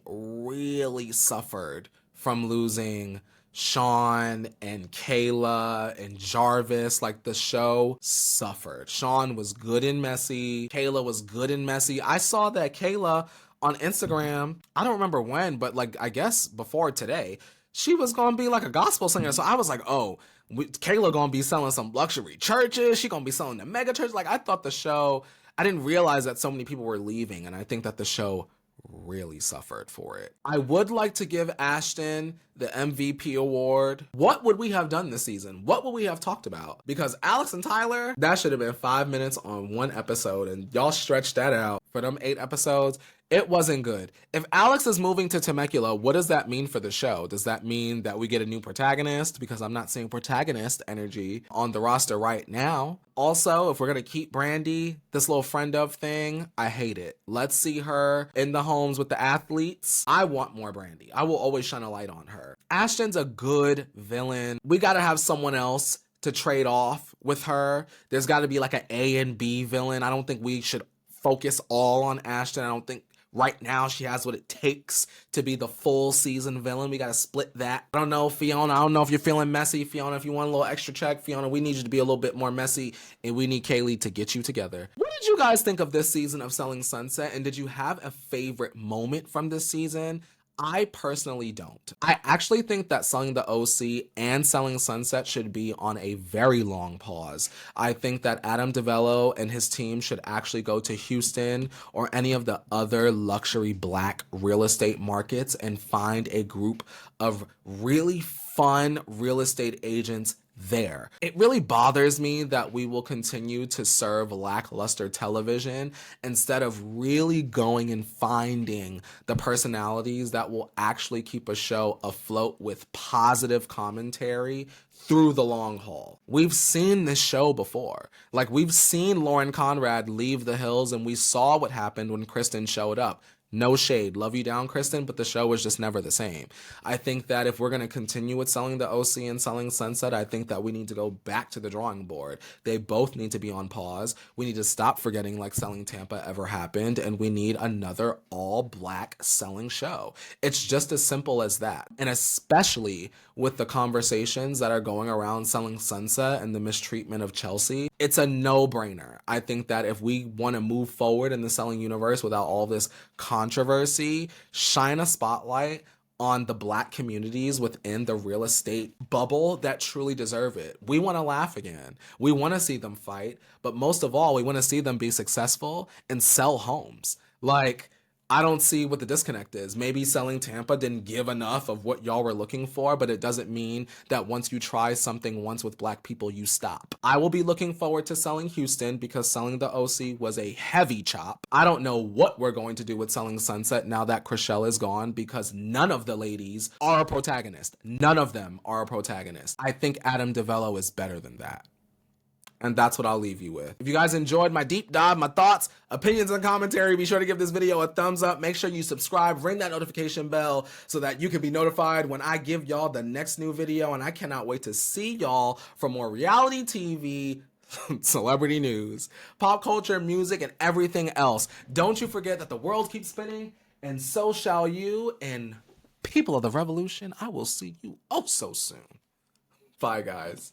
suffered from losing Sean and Kayla and Jarvis. Like, the show suffered. Sean was good and messy. Kayla was good and messy. I saw that Kayla on Instagram, I don't remember when, but like, I guess before today, she was gonna be like a gospel singer. So I was like, oh, Kayla gonna be selling some luxury churches. She gonna be selling the mega church. Like, I thought the show, I didn't realize that so many people were leaving, and I think that the show really suffered for it. I would like to give Ashtyn the MVP award. What would we have done this season? What would we have talked about? Because Alex and Tyler, that should have been 5 minutes on one episode, and y'all stretched that out for them 8 episodes. It wasn't good. If Alex is moving to Temecula, what does that mean for the show? Does that mean that we get a new protagonist? Because I'm not seeing protagonist energy on the roster right now. Also, if we're gonna keep Brandy, this little friend of thing, I hate it. Let's see her in the homes with the athletes. I want more Brandy. I will always shine a light on her. Ashtyn's a good villain. We gotta have someone else to trade off with her. There's gotta be like an A and B villain. I don't think we should focus all on Ashtyn. I don't think right now she has what it takes to be the full season villain. We got to split that. I don't know, Fiona. I don't know if you're feeling messy. Fiona, if you want a little extra check, Fiona, we need you to be a little bit more messy, and we need Kaylee to get you together. What did you guys think of this season of Selling Sunset, and did you have a favorite moment from this season? I personally don't. I actually think that Selling the OC and Selling Sunset should be on a very long pause. I think that Adam DeVello and his team should actually go to Houston or any of the other luxury black real estate markets and find a group of really fun real estate agents there. It really bothers me that we will continue to serve lackluster television instead of really going and finding the personalities that will actually keep a show afloat with positive commentary through the long haul. We've seen this show before. Like, we've seen Lauren Conrad leave the hills, and we saw what happened when Kristen showed up. No shade. Love you down, Kristen, but the show was just never the same. I think that if we're going to continue with Selling the OC and Selling Sunset, I think that we need to go back to the drawing board. They both need to be on pause. We need to stop forgetting like Selling Tampa ever happened, and we need another all-black selling show. It's just as simple as that. And especially with the conversations that are going around Selling Sunset and the mistreatment of Chelsea, it's a no-brainer. I think that if we want to move forward in the selling universe without all this controversy, shine a spotlight on the black communities within the real estate bubble that truly deserve it. We want to laugh again. We want to see them fight, but most of all, we want to see them be successful and sell homes. Like, I don't see what the disconnect is. Maybe Selling Tampa didn't give enough of what y'all were looking for, but it doesn't mean that once you try something once with black people, you stop. I will be looking forward to Selling Houston because Selling the OC was a heavy chop. I don't know what we're going to do with Selling Sunset now that Chriselle is gone, because none of the ladies are a protagonist. None of them are a protagonist. I think Adam DeVello is better than that. And that's what I'll leave you with. If you guys enjoyed my deep dive, my thoughts, opinions, and commentary, be sure to give this video a thumbs up. Make sure you subscribe, ring that notification bell so that you can be notified when I give y'all the next new video. And I cannot wait to see y'all for more reality TV, celebrity news, pop culture, music, and everything else. Don't you forget that the world keeps spinning, and so shall you. And people of the revolution, I will see you oh so soon. Bye, guys.